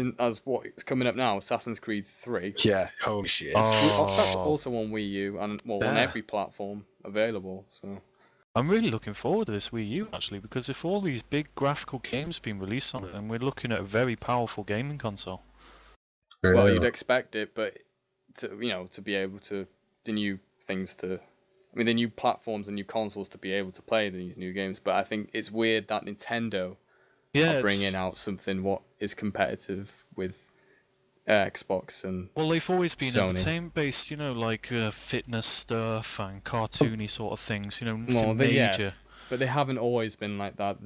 what it's coming up now, Assassin's Creed 3. Yeah, holy shit. That's also on Wii U and on Yeah. every platform available. So I'm really looking forward to this Wii U, actually, because if all these big graphical games have been released on it, then we're looking at a very powerful gaming console. well, you'd expect it, but to be able to the new platforms and new consoles to be able to play these new games. But I think it's weird that Nintendo Yeah, are bringing out something what is competitive with Xbox and well, they've always been Sony. entertainment based, like fitness stuff and cartoony sort of things. Nothing yeah. major. but they haven't always been like that.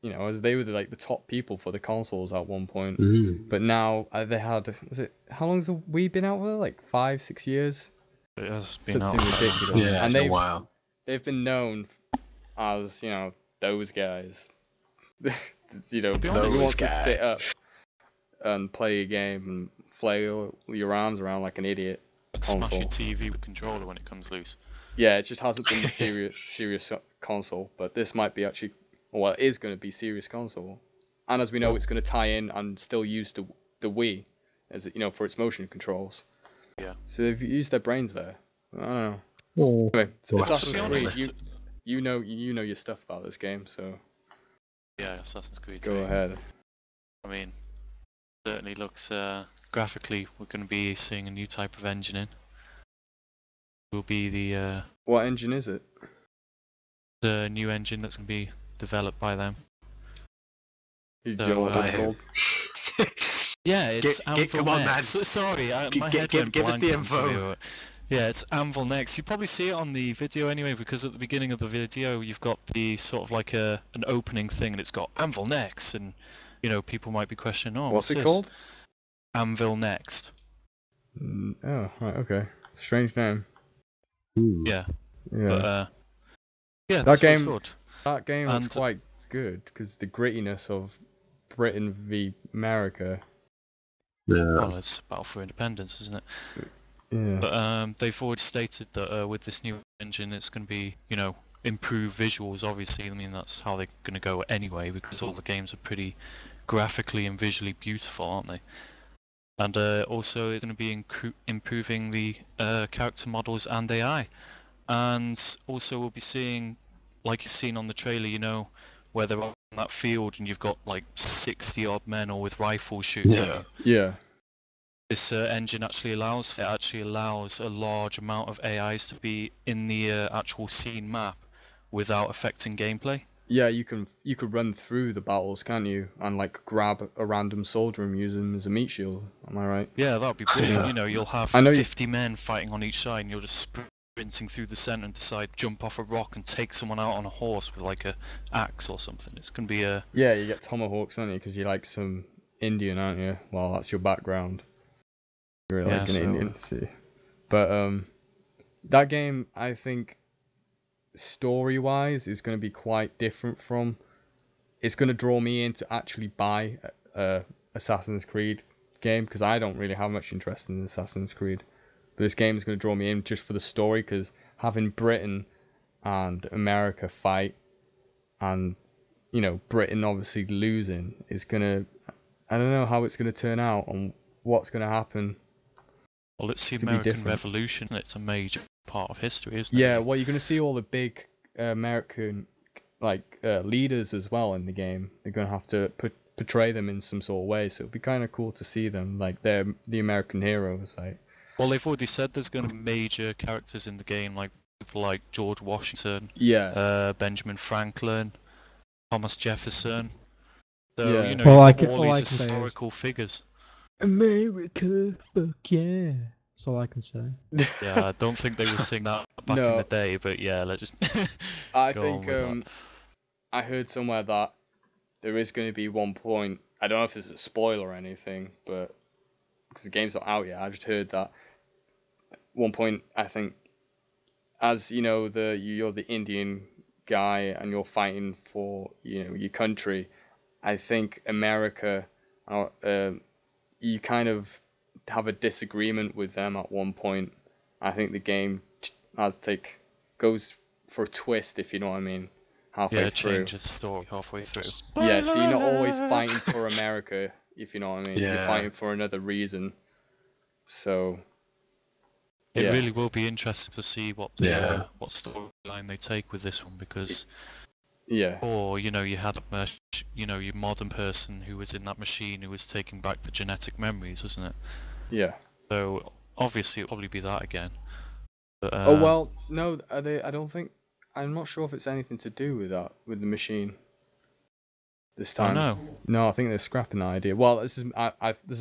As they were the top people for the consoles at one point. But now they had how long has the Wii been out for? Like 5-6 years. It has been Something out for a long ridiculous. time. Yeah, And and wow. They've been known as those guys. be Who honest, wants to guys. sit up and play a game and flail your arms around like an idiot. Smash your console. TV with controller when it comes loose. Yeah, it just hasn't been the serious console, but this might be actually, well, it is going to be serious console, and as we know, it's going to tie in and still use the Wii as for its motion controls. Yeah. So they've used their brains there. I don't know. Oh. Anyway, Well, Assassin's to be Creed, honest- you know your stuff about this game, so Yeah, Assassin's Creed go 3. ahead. I mean, certainly looks graphically, we're going to be seeing a new type of engine in. Will be What engine is it? the new engine that's going to be developed by them. You So, know what it's uh, called? Yeah, it's Anvil come on, Next. man. Sorry, my Give- head give- went give us blank. the on info. to, yeah, it's Anvil Next. You probably see it on the video anyway, because at the beginning of the video you've got the sort of like an opening thing, and it's got Anvil Next, and people might be questioning, oh, What's it this? called? Anvil Next. Oh, right, okay. Strange name. Yeah, Yeah. but Yeah, That that's what it's game- called. That game was And- quite good because the grittiness of Britain v America. Yeah. Well, it's a battle for independence, isn't it? Yeah. But they've already stated that with this new engine, it's going to be, improved visuals. Obviously, I mean that's how they're going to go anyway, because all the games are pretty graphically and visually beautiful, aren't they? And also, it's going to be improving the character models and AI. And also, we'll be seeing, like you've seen on the trailer, where they're on that field and you've got like 60 odd men all with rifles shooting at Yeah. you. Yeah. This engine actually allows a large amount of AIs to be in the actual scene map without affecting gameplay. Yeah, you could run through the battles, can't you? And like grab a random soldier and use him as a meat shield. Am I right? Yeah, that would be brilliant. Yeah. You'll have I know 50 men fighting on each side, and you'll just sprinting through the center and decide jump off a rock and take someone out on a horse with like a axe or something. It's gonna be a Yeah, you get tomahawks, aren't you? Because you're like some Indian, aren't you? Well, that's your background. You're like an Indian, see. But that game, I think, story-wise, is going to be quite different from. It's going to draw me in to actually buy a Assassin's Creed game because I don't really have much interest in Assassin's Creed. But this game is going to draw me in just for the story because having Britain and America fight, and Britain obviously losing is gonna. I don't know how it's going to turn out and what's going to happen. well, it's the It's gonna be American different. Revolution. It's a major part of history, isn't it? Yeah, well, you're going to see all the big American leaders as well in the game. They're going to have to portray them in some sort of way, so it'd be kind of cool to see them. Like they're the American heroes. Like, Well, they've already said there's going to be major characters in the game, like people like George Washington, yeah, Benjamin Franklin, Thomas Jefferson. So Yeah. you All I have can- all all I these can say is- historical figures. America, fuck yeah. That's all I can say. Yeah, I don't think they would sing that back in No. the day, but yeah, let's just. I Go think on with that. I heard somewhere that there is going to be one point. I don't know if this is a spoiler or anything, but because the game's not out yet, I just heard that one point. I think, as you're the Indian guy and you're fighting for your country. I think America, you kind of have a disagreement with them at one point. I think the game goes for a twist, if you know what I mean, halfway Yeah, through. changes the story halfway through. Yeah, so you're not always fighting for America, if you know what I mean. You're Yeah. fighting for another reason. So It yeah. really will be interesting to see what what storyline they take with this one, because Yeah, you had your modern person who was in that machine who was taking back the genetic memories, wasn't it? yeah. So obviously it'll probably be that again. But, Oh well, no, I don't think. I'm not sure if it's anything to do with that with the machine. This I time, know. no, I think they're scrapping that idea. Well, this is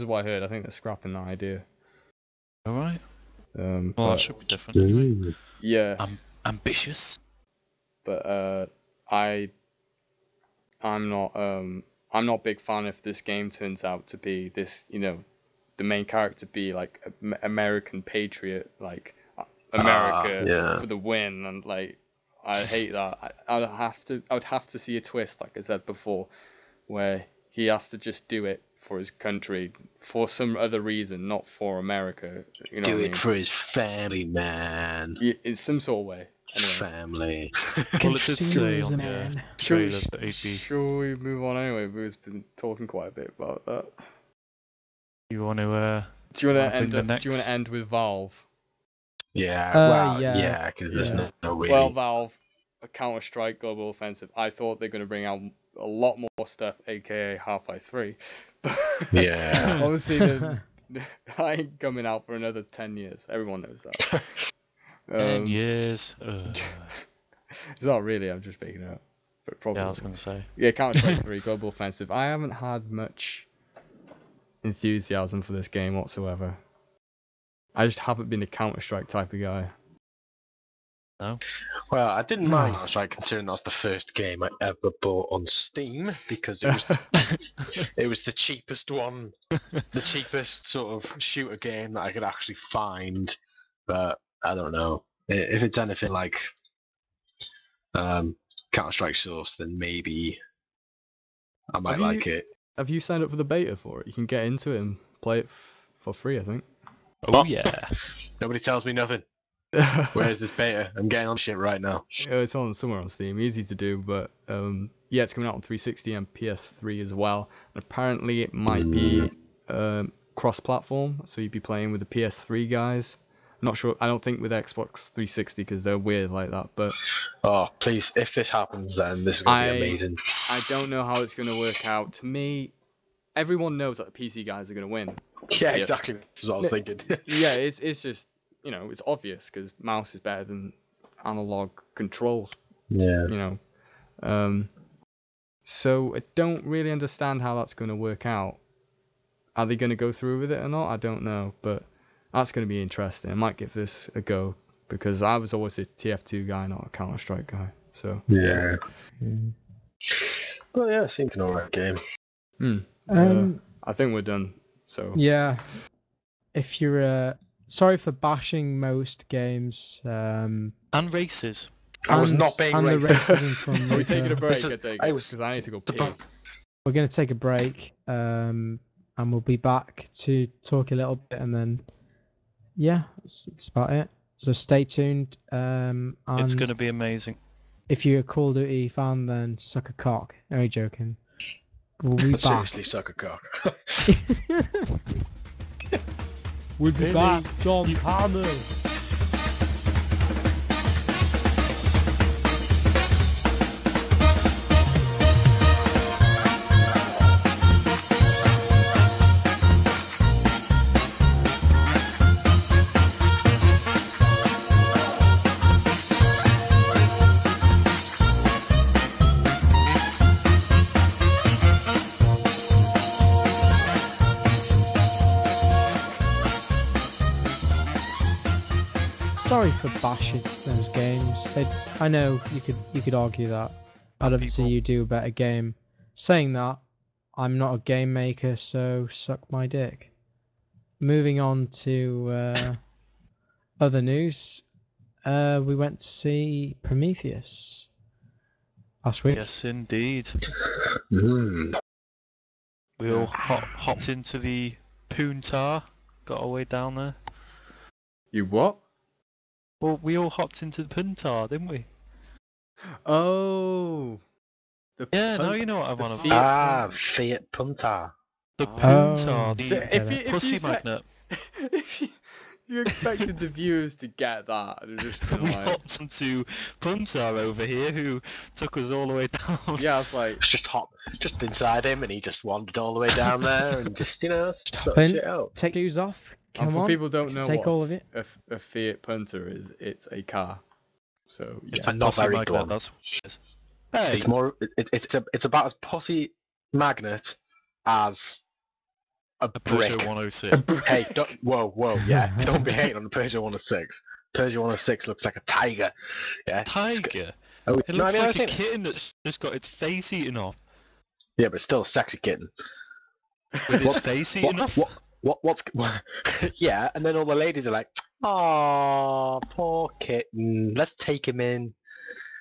what I heard. I think they're scrapping that idea. All right. Well, But, that should be different anyway. Ooh. yeah, Ambitious. but I'm not a big fan if this game turns out to be this, the main character be like American patriot, like America yeah. for the win, and like I hate that. I would have to see a twist, like I said before, where he has to just do it for his country for some other reason, not for America. You know Do what I it mean? for his family, man. Yeah, in some sort of way. Anyway. Family. Well, it did say on the man. trailer that he'd be. Shall we move on anyway? We've been talking quite a bit about that. You want to? Do you want I to think end? the Do you want next- to end with Valve? Yeah, well, yeah. yeah, because there's Yeah. no really. Well, Valve, a Counter-Strike Global Offensive. I thought they're going to bring out a lot more stuff, aka Half-Life 3. Yeah. Obviously, that ain't coming out for another 10 years. Everyone knows that. 10 years. It's not really. I'm just making it up. But probably. Yeah, I was gonna say. Yeah, Counter-Strike 3 Global Offensive. I haven't had much enthusiasm for this game whatsoever. I just haven't been a Counter-Strike type of guy. No. Well, I didn't mind Counter-Strike considering that was the first game I ever bought on Steam because it was it was the cheapest one, the cheapest sort of shooter game that I could actually find. But I don't know if it's anything like Counter-Strike Source, then maybe I might Have like you- it. Have you signed up for the beta for it? You can get into it and play it for free, I think. Oh What? yeah. Nobody tells me nothing. Where's this beta? I'm getting on shit right now. It's on somewhere on Steam, easy to do, but yeah, it's coming out on 360 and PS3 as well. And apparently, it might be cross-platform, so you'd be playing with the PS3 guys. Not sure. I don't think with Xbox 360 because they're weird like that. But Oh, please, if this happens, then this is going to be amazing. I don't know how it's going to work out. To me, everyone knows that the PC guys are going to win. Yeah, exactly. This is what I was thinking. Yeah, it's just, it's obvious because mouse is better than analog controls. Yeah. So I don't really understand how that's going to work out. Are they going to go through with it or not? I don't know, but that's going to be interesting. I might give this a go because I was always a TF2 guy, not a Counter-Strike guy. So Yeah. Well, yeah, it seems an alright game. I think we're done. So Yeah. If you're sorry for bashing most games, And races. I was not being and the racist. racism from are we taking a Later. break? This is- I take I it was- because I need to go the- pee. We're gonna take a break, and we'll be back to talk a little bit, and then yeah, that's about it. So stay tuned. And It's going to be amazing. if you're a Call of Duty fan, then suck a cock. Only joking. We'll be back. Seriously, suck a cock. We'll be Really? back, John Hammer. Sorry for bashing those games. I know you could argue that. I'd love to see People. you do a better game. Saying that, I'm not a game maker, so suck my dick. Moving on to other news. We went to see Prometheus last week. Yes, indeed. Mm. We all hopped into the Punta, got our way down there. You what? Well, we all hopped into the Punta, didn't we? Oh. Yeah, now you know what I want to. Fiat- Fiat Punta. The Oh. Punta, the So if pussy you said- magnet. if you expected the viewers to get that, they'd just been We like, hopped into Punta over here, who took us all the way down. yeah, it's like, It's just inside him, and he just wandered all the way down there and just, sort Pin- shit out. Take shoes off. and Come for on. people who don't know take what all of it. a Fiat Punter is, it's a car. So yeah. It's a And not pussy very magnet, good. that's what it is. Hey, It's more. It's about as pussy magnet as a a brick. Peugeot 106. Hey, whoa, yeah! Don't be hating on the Peugeot 106. Peugeot 106 looks like a tiger. Yeah. Tiger. Oh, It looks like a kid. kitten that's just got its face eaten off. Yeah, but still a sexy kitten. With its What- face eaten off? What's yeah, and then all the ladies are like, "Oh, poor kitten. Let's take him in,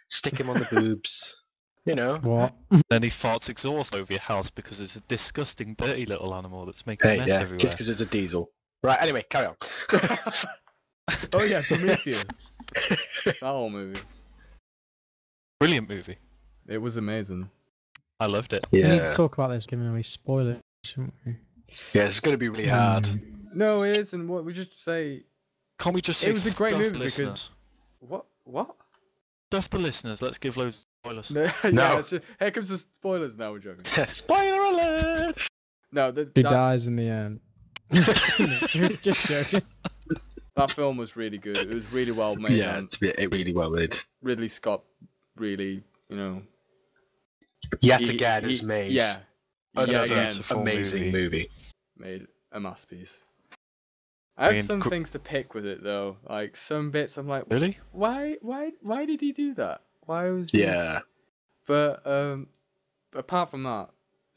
stick him on the boobs." What? Then he farts exhaust over your house because it's a disgusting, dirty little animal that's making a Hey, mess yeah, just everywhere. because it's a diesel. Right. Anyway, carry on. Oh yeah, Prometheus. That whole movie. Brilliant movie. It was amazing. I loved it. We need to talk about this, giving away spoilers, shouldn't we? Yeah, it's going to be really hard. No, it isn't. What we just say? Can't we just It say was a great stuff movie the because- listeners? What? Stuff the listeners. Let's give loads of spoilers. Yeah, No. it's just, here comes the spoilers now. We're joking. Spoiler alert! No, Who that dies in the end? Just joking. film was really good. It was really well made. Yeah, And it really well made. Ridley Scott really, Yet he- again, he- it's made. Yeah, Another yeah, again, beautiful amazing movie. made a masterpiece. I had mean, some things to pick with it though. Like some bits, I'm like, Really? why did he do that? Why was he... Yeah. But apart from that,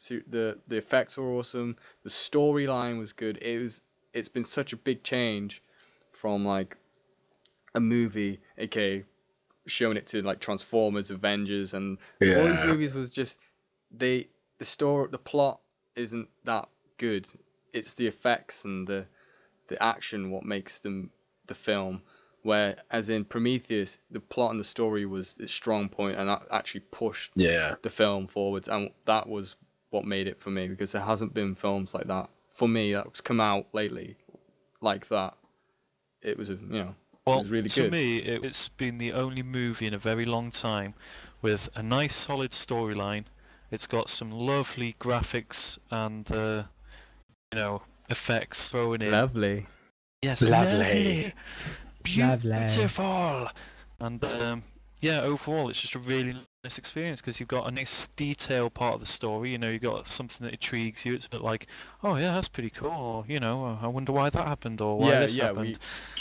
the effects were awesome. The storyline was good. It's been such a big change from like a movie, aka showing it to like Transformers, Avengers, and Yeah. all these movies was just the story, the plot isn't that good. It's the effects and the action what makes them the film. Where, as in Prometheus, the plot and the story was its strong point, and that actually pushed the film forwards, and that was what made it for me, because there hasn't been films like that for me that's come out lately like that. It was, it was really to good. me, it's been the only movie in a very long time with a nice, solid storyline. It's got some lovely graphics and, effects thrown in. Lovely. Yes, Lovely. beautiful. And overall, it's just a really nice experience because you've got a nice detailed part of the story. You've got something that intrigues you. It's a bit like, oh yeah, that's pretty cool. Or, I wonder why that happened or why this happened.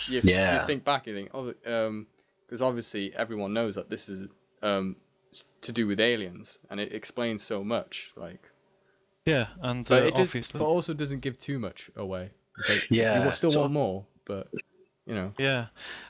You think back, you think, because obviously everyone knows that this is to do with aliens, and it explains so much. Like, yeah, and but it obviously, but also doesn't give too much away. It's like, Yeah, you still want more, but yeah,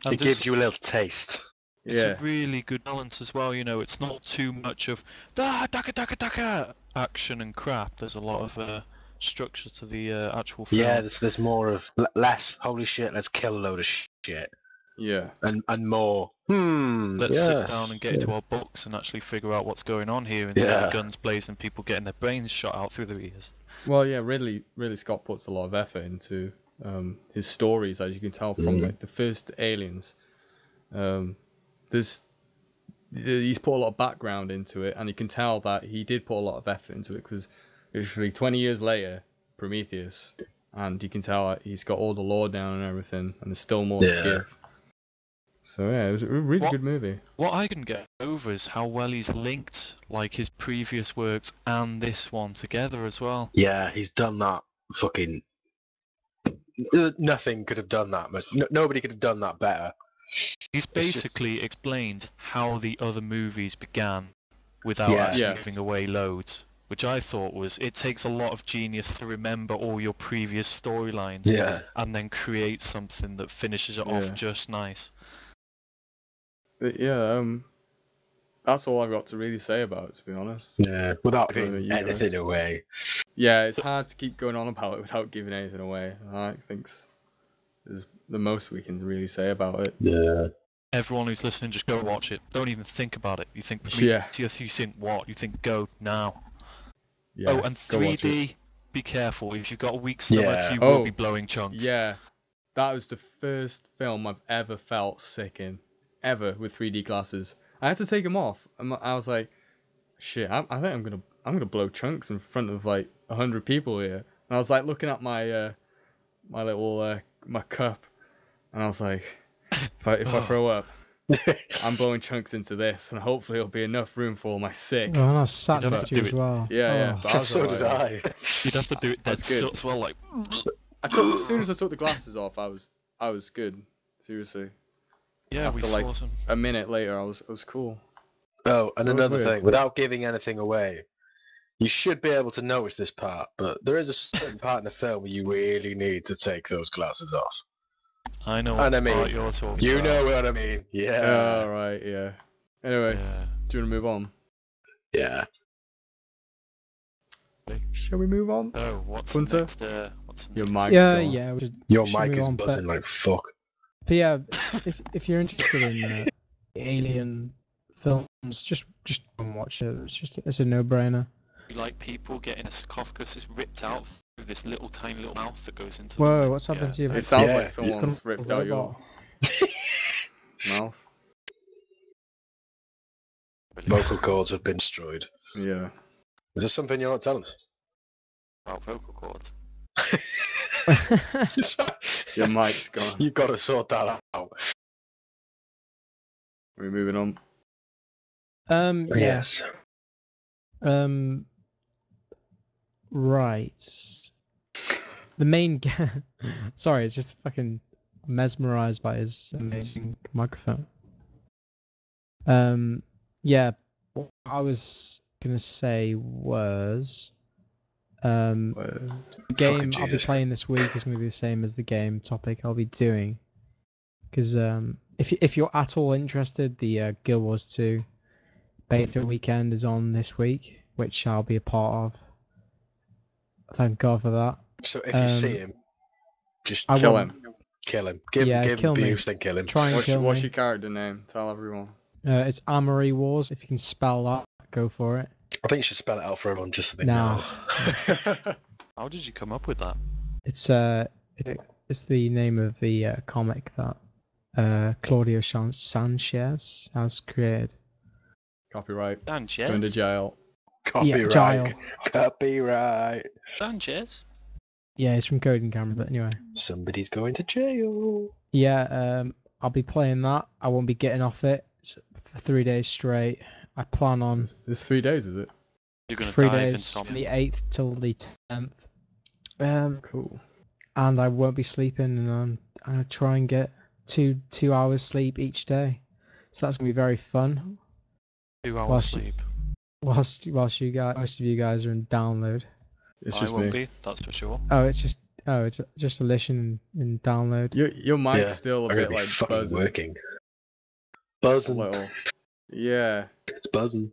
and It gives you a little taste. It's a really good balance as well. It's not too much of daka action and crap. There's a lot of structure to the actual film. Yeah, there's more of less. Holy shit! Let's kill a load of shit. Yeah, and more. Let's sit down and get into our books and actually figure out what's going on here instead of guns blazing, people getting their brains shot out through their ears. Well, yeah, Ridley Scott puts a lot of effort into his stories, as you can tell from like the first Aliens. He's put a lot of background into it, and you can tell that he did put a lot of effort into it, because literally 20 years later, Prometheus, and you can tell that he's got all the lore down and everything, and there's still more to give. So yeah, it was a really good movie. What I can get over is how well he's linked like his previous works and this one together as well. Yeah, he's done that. Fucking nothing could have done that much. Nobody could have done that better. He's basically explained how the other movies began without actually giving away loads, which I thought was, it takes a lot of genius to remember all your previous storylines and then create something that finishes it off just nice. But that's all I've got to really say about it, to be honest. Yeah, without giving anything away. Yeah, it's hard to keep going on about it without giving anything away. I think there's the most we can really say about it. Yeah. Everyone who's listening, just go watch it. Don't even think about it. You think Prometheus, you think what? You think go now. Yeah, oh, and 3D, be careful. If you've got a weak stomach, you will be blowing chunks. Yeah, that was the first film I've ever felt sick in. Ever, with 3D glasses. I had to take them off. I was like, shit, I think I'm gonna blow chunks in front of like 100 people here. And I was like looking at my my little my cup, and I was like, if I throw up, I'm blowing chunks into this, and hopefully it'll be enough room for all my sick. Oh, I sat next to you as well. Yeah. But I was so did I. You'd have to do it dead as well, like. As soon as I took the glasses off, I was good. Seriously. Yeah, after like a minute later, I was cool. Oh, and another thing, without giving anything away, you should be able to notice this part, but there is a certain part in the film where you really need to take those glasses off. I know what part you're talking about. You know what I mean, yeah. Oh, right, yeah. Anyway, do you want to move on? Yeah. Shall we move on? Oh, what's Punter? next? Your mic's gone. Your mic is buzzing like fuck. But yeah, if you're interested in alien films, just go and watch it. It's a no-brainer. You like people getting a sarcophagus is ripped out through this tiny little mouth that goes into. Whoa, what's happened to you? It sounds like someone's ripped out your mouth. Vocal cords have been destroyed. Yeah. Is there something you're not telling us? About vocal cords. Your mic's gone. You've got to sort that out. Are we moving on? Yes. Right. The main sorry, it's just fucking mesmerized by his amazing microphone. Yeah, what I was gonna say was the game I'll be playing this week is gonna be the same as the game topic I'll be doing, because if you're at all interested, the Guild Wars 2 beta weekend is on this week, which I'll be a part of. Thank God for that. So if you see him, just I Kill won't- him. kill him. Give him kill me. abuse, then kill him. Try and What's kill your me. character name? Tell everyone. It's Amory Wars. If you can spell that, go for it. I think you should spell it out for everyone just so they Nah. know. How did you come up with that? It's the name of the comic that Claudio Sanchez has created. Copyright. Sanchez? Going to jail. Copyright. Giles. Copyright. Sanchez? Yeah, it's from Coding Camera, but anyway. Somebody's going to jail. Yeah, I'll be playing that. I won't be getting off it for 3 days straight. I plan on It's 3 days, is it? You're going to 3 die of days from insomnia. the 8th till the 10th. Cool. And I won't be sleeping, and I'm gonna try and get two hours sleep each day. So that's gonna be very fun. 2 hours Whilst- sleep. Whilst you guys, most of you guys are in download. It's I just won't me. be, that's for sure. It's just a listen in download. Your mic's Yeah, still a I'm gonna bit be like fucking buzzing. working. A Buzzing. little. Yeah, It's buzzing.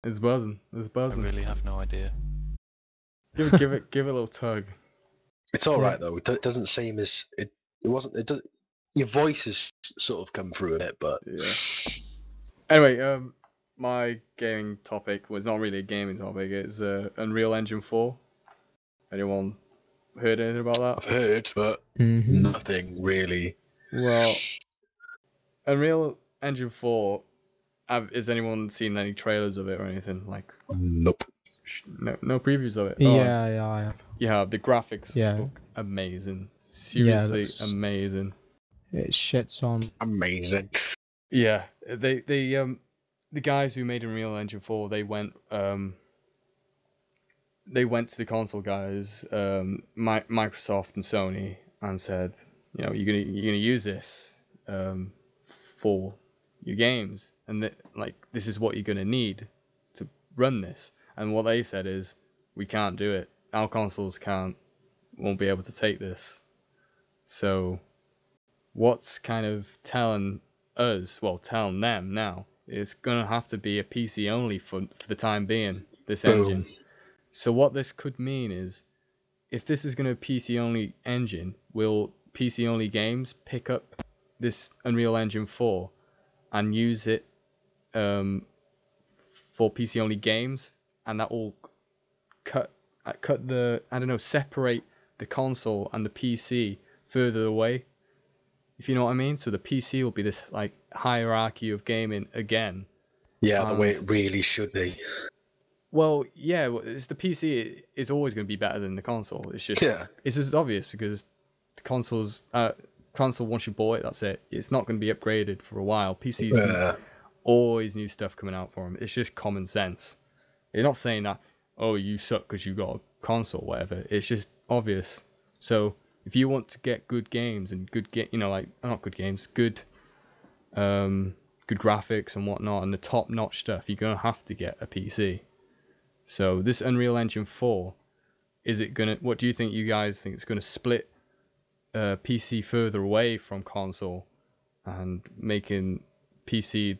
it's buzzing. It's I buzzing. really have no idea. Give it a little tug. It's all right though. It doesn't seem as it wasn't. It does. Your voice has sort of come through a bit, but Yeah. Anyway, my gaming topic was not really a gaming topic. It's Unreal Engine 4. Anyone heard anything about that? I've heard, but Mm-hmm. nothing really. Well, Unreal Engine 4. Has anyone seen any trailers of it or anything? Like, Nope. no previews of it. Oh, Yeah, I have. yeah. The graphics Yeah. look amazing. Seriously that's- amazing. It shits on. Amazing. Yeah, the guys who made Unreal Engine 4, they went to the console guys, Microsoft and Sony, and said, you know, you're gonna use this for your games, and this is what you're gonna need to run this. And what they said is, we can't do it. Our consoles won't be able to take this. So, what's kind of telling them now, it's gonna have to be a PC only for the time being. This Boom. engine. So what this could mean is, if this is gonna be a PC only engine, will PC only games pick up this Unreal Engine 4 and use it for PC only games, and that will separate the console and the PC further away, if you know what I mean. So the PC will be this like hierarchy of gaming again. Yeah, the way it really should be. Well, yeah, it's the PC is always going to be better than the console. It's just obvious because the console once you bought it, that's it. It's not going to be upgraded for a while. PC's always new stuff coming out for them. It's just common sense. You're not saying that, oh, you suck because you got a console, whatever. It's just obvious. So if you want to get good games and good graphics and whatnot and the top-notch stuff, you're gonna have to get a PC. So this Unreal Engine 4, what do you think? You guys think it's gonna split PC further away from console and making PC,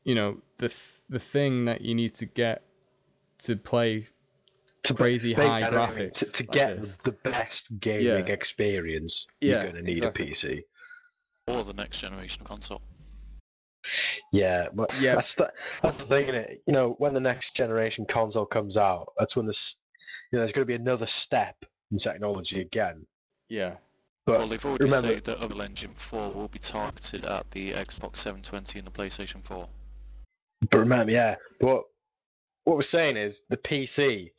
the thing that you need to get to play crazy high graphics to like get this. the best gaming experience? Yeah, You're gonna need exactly. a PC. Or the next generation console. Yeah, but Yeah. that's the thing, innit? When the next generation console comes out, that's when there's going to be another step in technology again. Yeah. But Well, they've already remember, said that Unreal Engine 4 will be targeted at the Xbox 720 and the PlayStation 4. But what we're saying is the PC.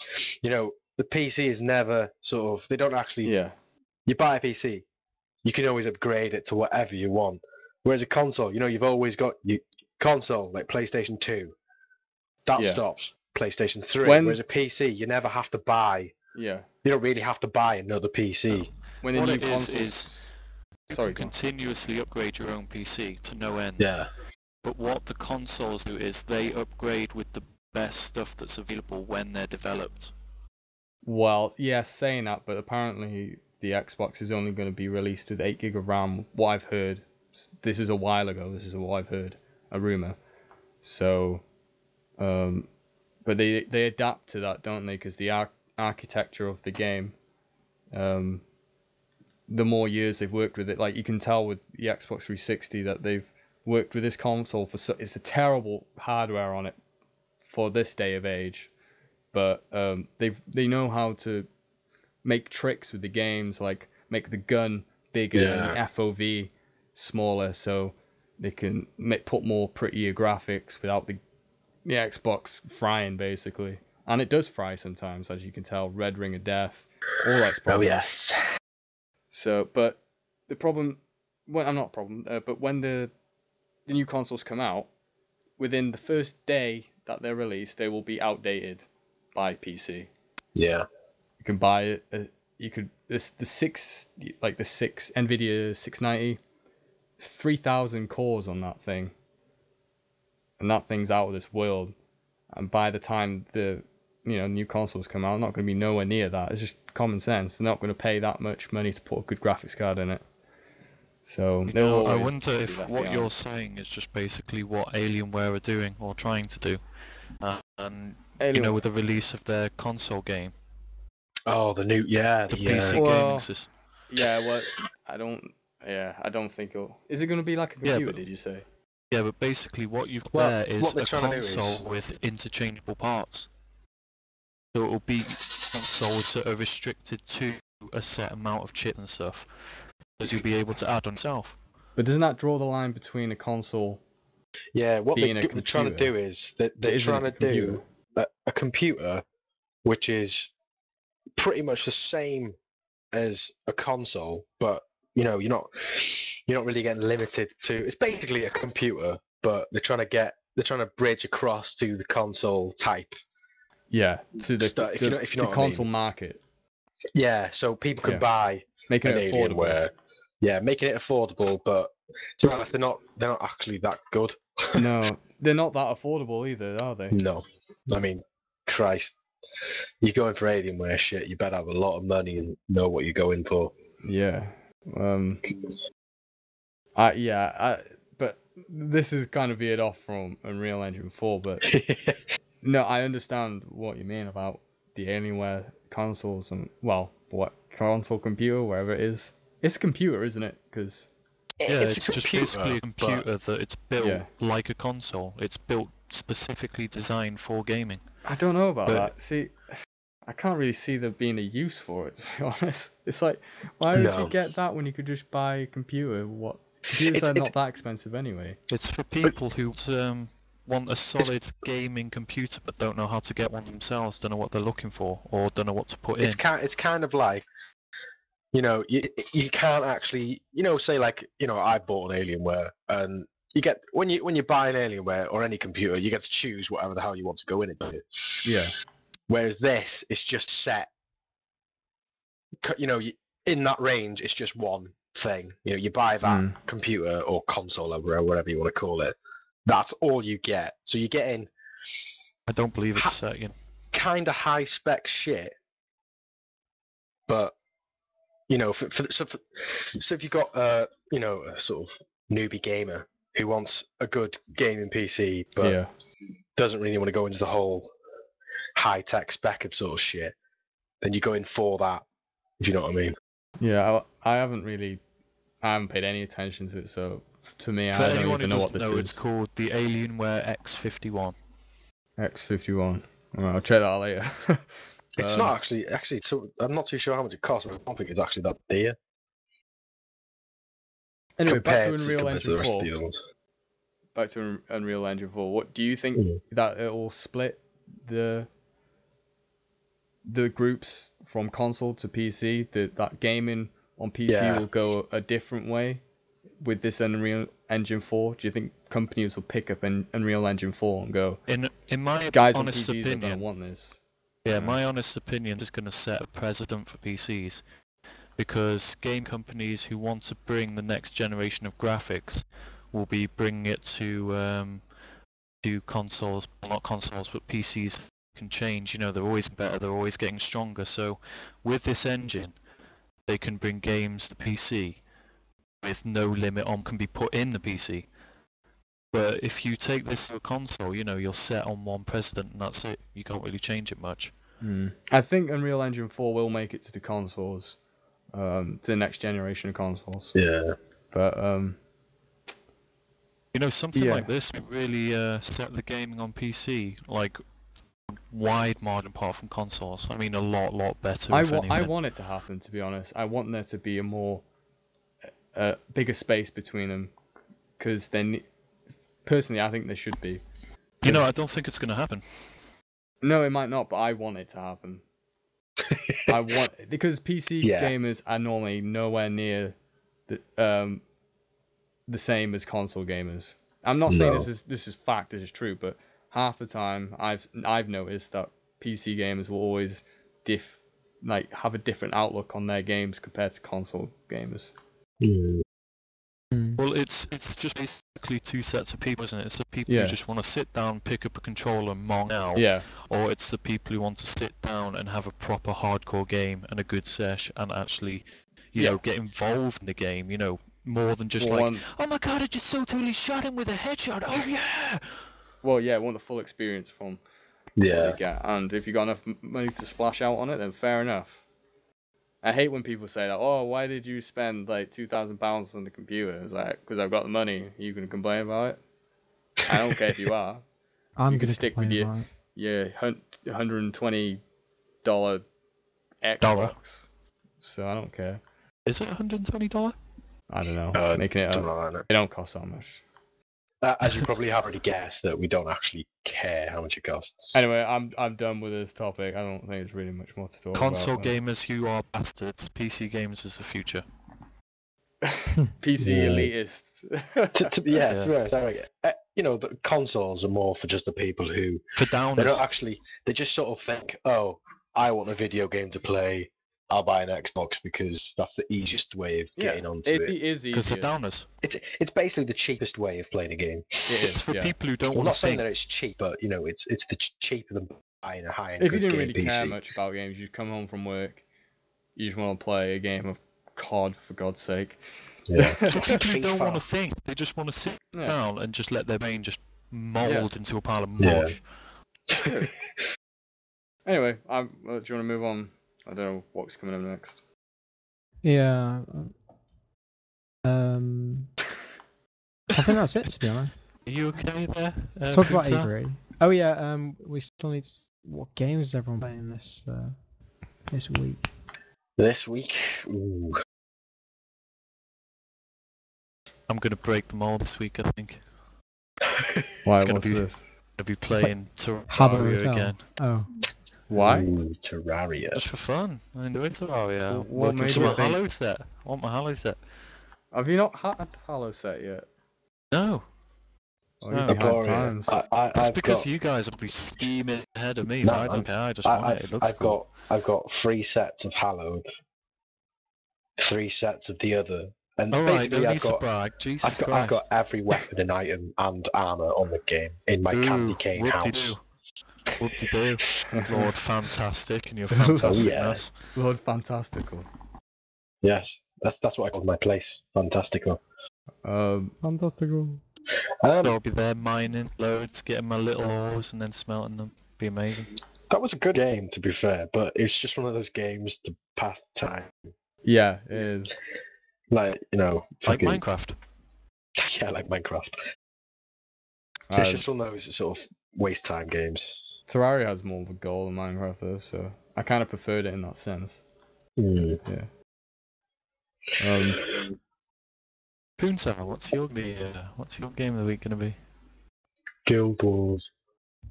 The PC is never sort of. They don't actually. Yeah. You buy a PC, you can always upgrade it to whatever you want. Whereas a console, you've always got your console, like PlayStation 2. That stops. PlayStation 3. Whereas a PC, you never have to buy. Yeah. You don't really have to buy another PC. No. When the What new it is consoles... you Sorry, can continuously upgrade your own PC to no end. Yeah. But what the consoles do is they upgrade with the best stuff that's available when they're developed. Well, yeah, saying that, but apparently the Xbox is only going to be released with 8 gig of RAM, what I've heard. this is a while ago. This is what I've heard, a rumor. So, but they adapt to that, don't they? Because the architecture of the game, the more years they've worked with it, like you can tell with the Xbox 360 that they've worked with this console for it's a terrible hardware on it for this day of age, but they know how to make tricks with the games, like make the gun bigger and the FOV smaller, so they can put more prettier graphics without the Xbox frying, basically. And it does fry sometimes, as you can tell. Red Ring of Death, all that's problems. Oh yes. So, but the problem, well, not problem, but when the new consoles come out, within the first day that they're released, they will be outdated by PC. Yeah. You can buy it. You could the six NVIDIA 690, 3,000 cores on that thing, and that thing's out of this world. And by the time the new consoles come out, not going to be nowhere near that. It's just common sense. They're not going to pay that much money to put a good graphics card in it. So I wonder if what you're saying is just basically what Alienware are doing or trying to do, and with the release of their console game. Oh, the PC gaming system. Yeah, well, I don't think it'll... Is it going to be like a computer, did you say? Yeah, but basically what you've got there is a console with interchangeable parts. So it'll be consoles that are restricted to a set amount of chip and stuff, as you'll be able to add on yourself. But doesn't that draw the line between a console? Yeah, what they're trying to do is they're trying to do a computer which is pretty much the same as a console, but you're not really getting limited to. It's basically a computer, but they're trying to bridge across to the console type. Yeah, to the console market. Yeah, so people can buy making it affordable. Yeah, making it affordable, but to be honest, they're not actually that good. No, they're not that affordable either, are they? No, I mean, Christ, you're going for Alienware shit. You better have a lot of money and know what you're going for. Yeah. But this is kind of veered off from Unreal Engine 4, but no, I understand what you mean about the Alienware consoles and, well, what console computer, wherever it is. It's a computer, isn't it? Because it's just basically a computer that it's built like a console. It's built specifically designed for gaming. I don't know about that. See, I can't really see there being a use for it, to be honest. It's like, why would you get that when you could just buy a computer? Computers are not that expensive anyway. It's for people who want a solid gaming computer but don't know how to get one themselves, don't know what they're looking for, or don't know what to put in. It's kind of like, you can't actually, say like, I bought an Alienware, and you get when you buy an Alienware or any computer, you get to choose whatever the hell you want to go in it. Yeah. Whereas this, it's just set. In that range, it's just one thing. You buy that computer or console or whatever you want to call it. That's all you get. So you're getting. I don't believe it's set in. Kind of high spec shit, but so if you've got a sort of newbie gamer who wants a good gaming PC, but doesn't really want to go into the whole high tech spec of sort of shit, then you go in for that. If you know what I mean. Yeah, I haven't paid any attention to it, so to me, I don't even know what this is. It's called the Alienware X51. X51. Alright, I'll check that out later. It's not actually. So I'm not too sure how much it costs, but I don't think it's actually that dear. Anyway, back to Unreal Engine 4. Back to Unreal Engine 4. What do you think that it will split the groups from console to PC? That gaming on PC will go a different way with this Unreal Engine 4? Do you think companies will pick up an Unreal Engine 4 and go, in my guys honest on PCs opinion, are going to want this? Yeah, my honest opinion is going to set a precedent for PCs, because game companies who want to bring the next generation of graphics will be bringing it to consoles, well, not consoles, but PCs can change. They're always better, they're always getting stronger. So with this engine, they can bring games to PC with no limit on can be put in the PC. But if you take this to a console, you're set on one precedent and that's it. You can't really change it much. I think Unreal Engine 4 will make it to the consoles, to the next generation of consoles. Yeah. But something like this would really set the gaming on PC like wide margin apart from consoles. I mean, a lot better. I want it to happen, to be honest. I want there to be a more bigger space between them, because then, personally, I think there should be. I don't think it's going to happen. No, it might not, but I want it to happen. Because PC gamers are normally nowhere near the same as console gamers. I'm not saying this is fact, this is true, but half the time I've noticed that PC gamers will always have a different outlook on their games compared to console gamers. Well, it's just basically two sets of people, isn't it? It's the people who just want to sit down, pick up a controller, and mong out. Yeah. Or it's the people who want to sit down and have a proper hardcore game and a good sesh and actually, get involved in the game. More than just oh my god, I just so totally shot him with a headshot. Oh yeah. Well, yeah, I want the full experience from. Yeah. And if you got enough money to splash out on it, then fair enough. I hate when people say that. Oh, why did you spend like £2,000 on the computer? It's like, because I've got the money. Are you gonna complain about it? I don't care if you are. I'm you gonna can stick with your $120 Xbox. So I don't care. Is it $120? I don't know. Making it up. It don't cost that much. As you probably have already guessed, that we don't actually care how much it costs. Anyway, I'm done with this topic. I don't think there's really much more to talk Console about. gamers, you are bastards. PC gamers is the future. PC elitists. To be honest, the consoles are more for just the people who... For downers. They don't actually... They just sort of think, oh, I want a video game to play. I'll buy an Xbox because that's the easiest way of getting onto it. It is easier. Because they're downers. It's basically the cheapest way of playing a game. It's for people who don't want to think. I'm not saying that it's cheap, but it's cheaper than buying a high-end If you didn't game really PC. care much about games, you come home from work, you just want to play a game of COD, for God's sake. Yeah. For people who don't want to think, they just want to sit down and just let their brain just mould into a pile of mush. It's true. Anyway, do you want to move on? I don't know what's coming up next. Yeah. I think that's it, to be honest. Are you okay there? Talk about E3. Oh yeah. We still need. What games is everyone playing this week? This week, ooh. I'm gonna break them all this week, I think. Why? What's this? Gonna be playing Terraria again. Oh. Why? Ooh, Terraria. Just for fun. I enjoy Terraria. What made I you want my think- Halo set. I want my Halo set. Have you not had the Halo set yet? No. Oh, No. you're behind times. That's because you guys will be steaming ahead of me. No, I don't care. I just want it. It looks cool. I've got 3 sets of Hallowed, 3 sets of the other, and Alright, basically no I've need to got brag. Jesus I've Christ. got every weapon and item and armor on the game in my candy cane house. Whoop-de-doo. Lord Fantastic and your fantasticness. Lord Fantastical. Yes, that's what I call my place, Fantastical. Fantastical. I'll be there mining loads, getting my little ores and then smelting them. Be amazing. That was a good game, to be fair, but it's just one of those games to pass time. Yeah, it is. Like, Like fucking- Minecraft. Yeah, like Minecraft. It's just one of those sort of waste time games. Terraria has more of a goal than Minecraft though, so I kind of preferred it in that sense. Yeah. Poonsar, what's your game of the week gonna be? Guild Wars.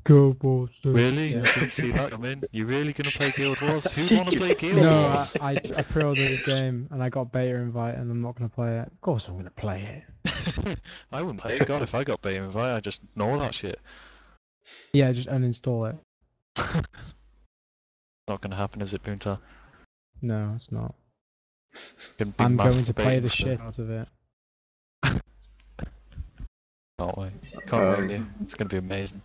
Guild Wars. Really? Yeah. I didn't see that come in. You really gonna play Guild Wars? Who wanna play Guild No, Wars? I pre-ordered the game and I got beta invite and I'm not gonna play it. Of course I'm gonna play it. I wouldn't play it. God, if I got beta invite, I'd just ignore that shit. Yeah, just uninstall it. Not gonna happen, is it, Poontar? No, it's not. I'm going to play the shit out of it. Can't wait. Can't wait. It's gonna be amazing.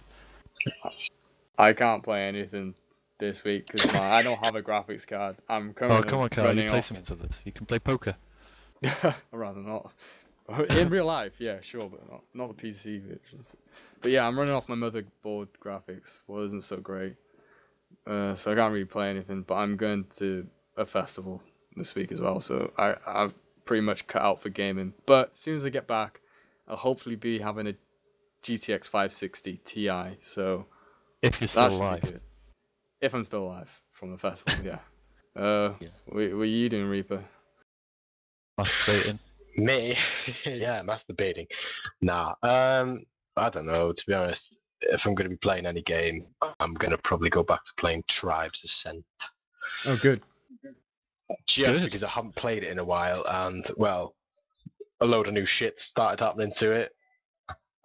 I can't play anything this week because I don't have a graphics card. I'm currently Oh, come on, Carl. You running play off. some into this. You can play poker. I'd rather not. In real life, yeah, sure, but not the PC versions. But yeah, I'm running off my motherboard graphics. Wasn't so great, so I can't really play anything. But I'm going to a festival this week as well, so I've pretty much cut out for gaming. But as soon as I get back, I'll hopefully be having a GTX 560 Ti. So If you're that still should be alive. good. If I'm still alive from the festival, yeah. What are you doing, Reaper? Masturbating. Me? Yeah, masturbating. Nah. I don't know. To be honest, if I'm going to be playing any game, I'm going to probably go back to playing Tribes Ascent. Oh, good. Just Good. because I haven't played it in a while, and well, a load of new shit started happening to it,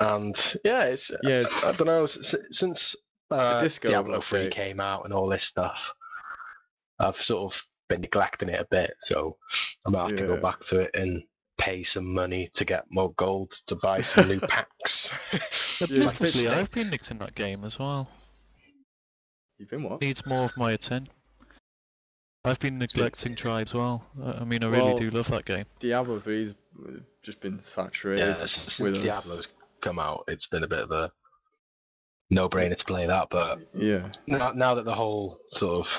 and yeah, it's I don't know since the disco Diablo 3 update. came out and all this stuff, I've sort of been neglecting it a bit, so I'm gonna have to go Yeah. back to it and pay some money to get more gold to buy some new packs. Admittedly, I've been nicked in that game as well. You've been what? Needs more of my attention. I've been neglecting Tribes as well. I mean, I really do love that game. Diablo 3's just been saturated Yeah, since with us. Diablo's come out, it's been a bit of a no-brainer to play that, but Yeah. now that the whole sort of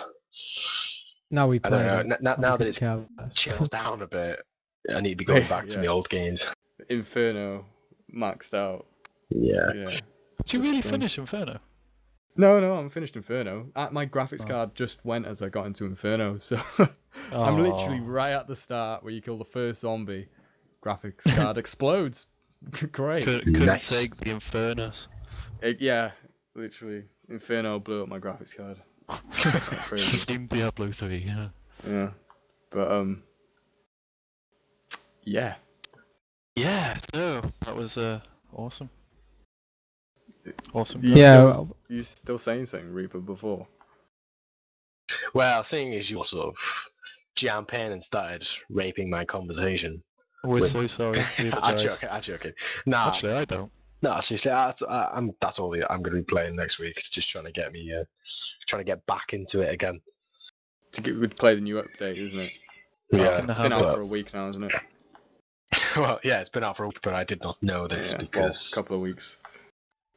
Now we I play. don't know. Now that it's care. chilled down a bit, I need to be going back to Yeah. my old games. Inferno maxed out. Yeah. Yeah. Did you Just really fun. finish Inferno? No, I'm finished Inferno. My graphics card just went as I got into Inferno, so I'm literally right at the start where you kill the first zombie. Graphics card explodes. Great. Couldn't Nice. take the Infernus. Yeah, literally. Inferno blew up my graphics card. Crazy. Team Diablo 3, yeah. Yeah. But, yeah. Yeah, no, that was awesome. Awesome. Yeah, You still saying something, Reaper, before? Well, seeing as you sort of jumped in and started raping my conversation. We're so sorry. We apologise. I'm joking. Nah, Actually, I don't. no, seriously, that's all I'm going to be playing next week. Just trying to get me, trying to get back into it again. We'd play the new update, isn't it? Yeah, It's been out for a week now, isn't it? well, yeah, it's been out for a week, but I did not know this because a couple of weeks.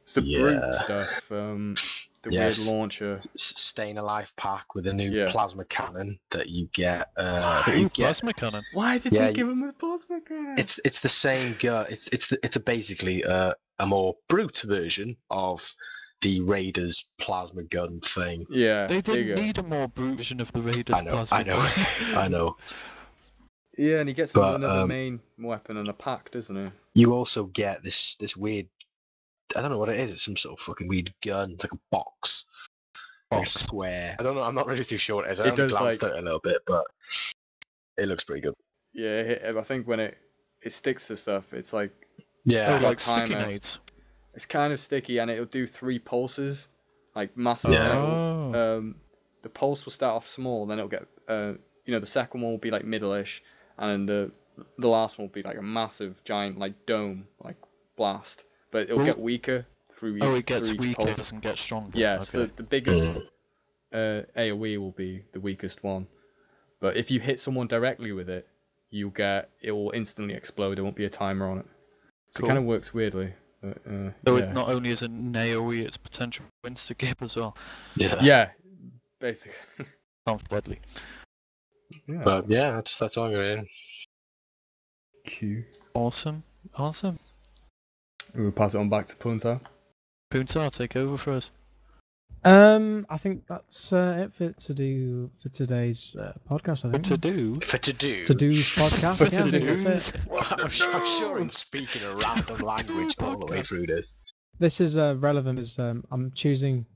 It's the Yeah. brute stuff. The Yes. weird launcher. Staying Alive pack with a new Yeah. plasma cannon that you get. Ooh, plasma cannon. Why did Yeah, they give him a plasma cannon? It's the same gun. It's basically a more brute version of the Raiders plasma gun thing. Yeah, They there you didn't go. need a more brutish of the Raiders I know, plasma I know, gun. I know. Yeah, and he gets But, another main weapon and a pack, doesn't he? You also get this weird. I don't know what it is. It's some sort of fucking weird gun. It's like a box. Like a Box. square. I don't know. I'm not really too sure what it is. I It only does, glanced like- at it a little bit, but it looks pretty good. Yeah, I think when it sticks to stuff, it's like Yeah. Oh, It's got like sticky timer. nades. it's kind of sticky, and it'll do 3 pulses, like massive. Yeah. Oh. The pulse will start off small, then it'll get the second one will be like middle-ish, and then the last one will be like a massive giant like dome like blast, but it'll Oh. get weaker through. Oh, it gets through each weaker, it pulse. doesn't get stronger. Yeah, okay. so the biggest AoE will be the weakest one, but if you hit someone directly with it, it will instantly explode. There won't be a timer on it, so Cool. it kind of works weirdly. But, So yeah. it's not only is it an AoE, it's potential insta-gib as well. Yeah. Yeah, basically. Sounds deadly. Yeah. But yeah, that's all I'm going. Q. Awesome. Awesome. We'll pass it on back to Punta. Punta, take over for us. I think that's it for today's podcast. I think What to do? For to do. To do's podcast. For Yeah, I think to-dos. that's it. I'm sure I'm speaking a random language all the way through this. This is relevant as I'm choosing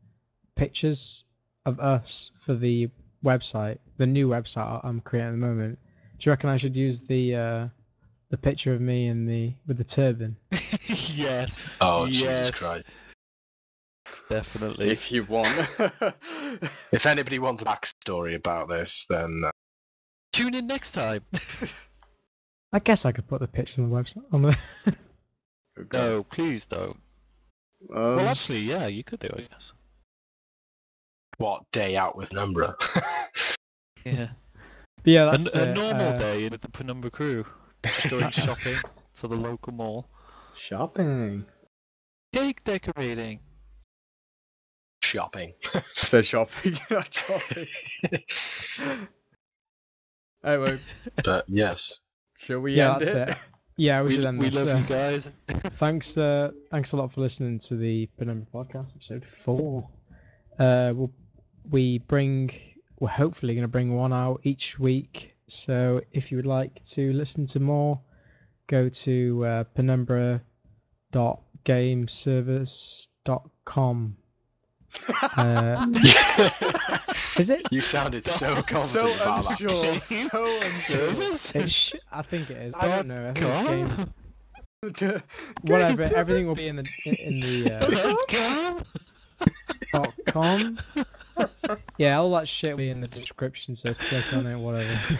pictures of us for the website, the new website I'm creating at the moment. Do you reckon I should use the picture of me with the turban? Yes. Oh, Yes. Jesus Christ. Definitely. If you want. If anybody wants a backstory about this, then Tune in next time. I guess I could put the picture on the website. On the No, please don't. Well, actually, yeah, you could do it, I guess. what day out with Penumbra? Yeah. But yeah, that's A it. normal day with the Penumbra crew. Just going shopping to the local mall. Shopping. Cake decorating. Shopping. I said shopping, not shopping. Anyway, But yes. shall we Yeah, end that's it? it. Yeah, we should end We this. love you guys. Thanks a lot for listening to the Penumbra podcast, episode 4. We're hopefully going to bring one out each week. So if you would like to listen to more, go to penumbra.gameservice.com. Is it? You sounded so confident So about that. unsure. So unsure. I think it is. I don't know. I think it's .com? whatever. Everything will be in the .com. Yeah, all that shit will be in the description. So click on it. Whatever.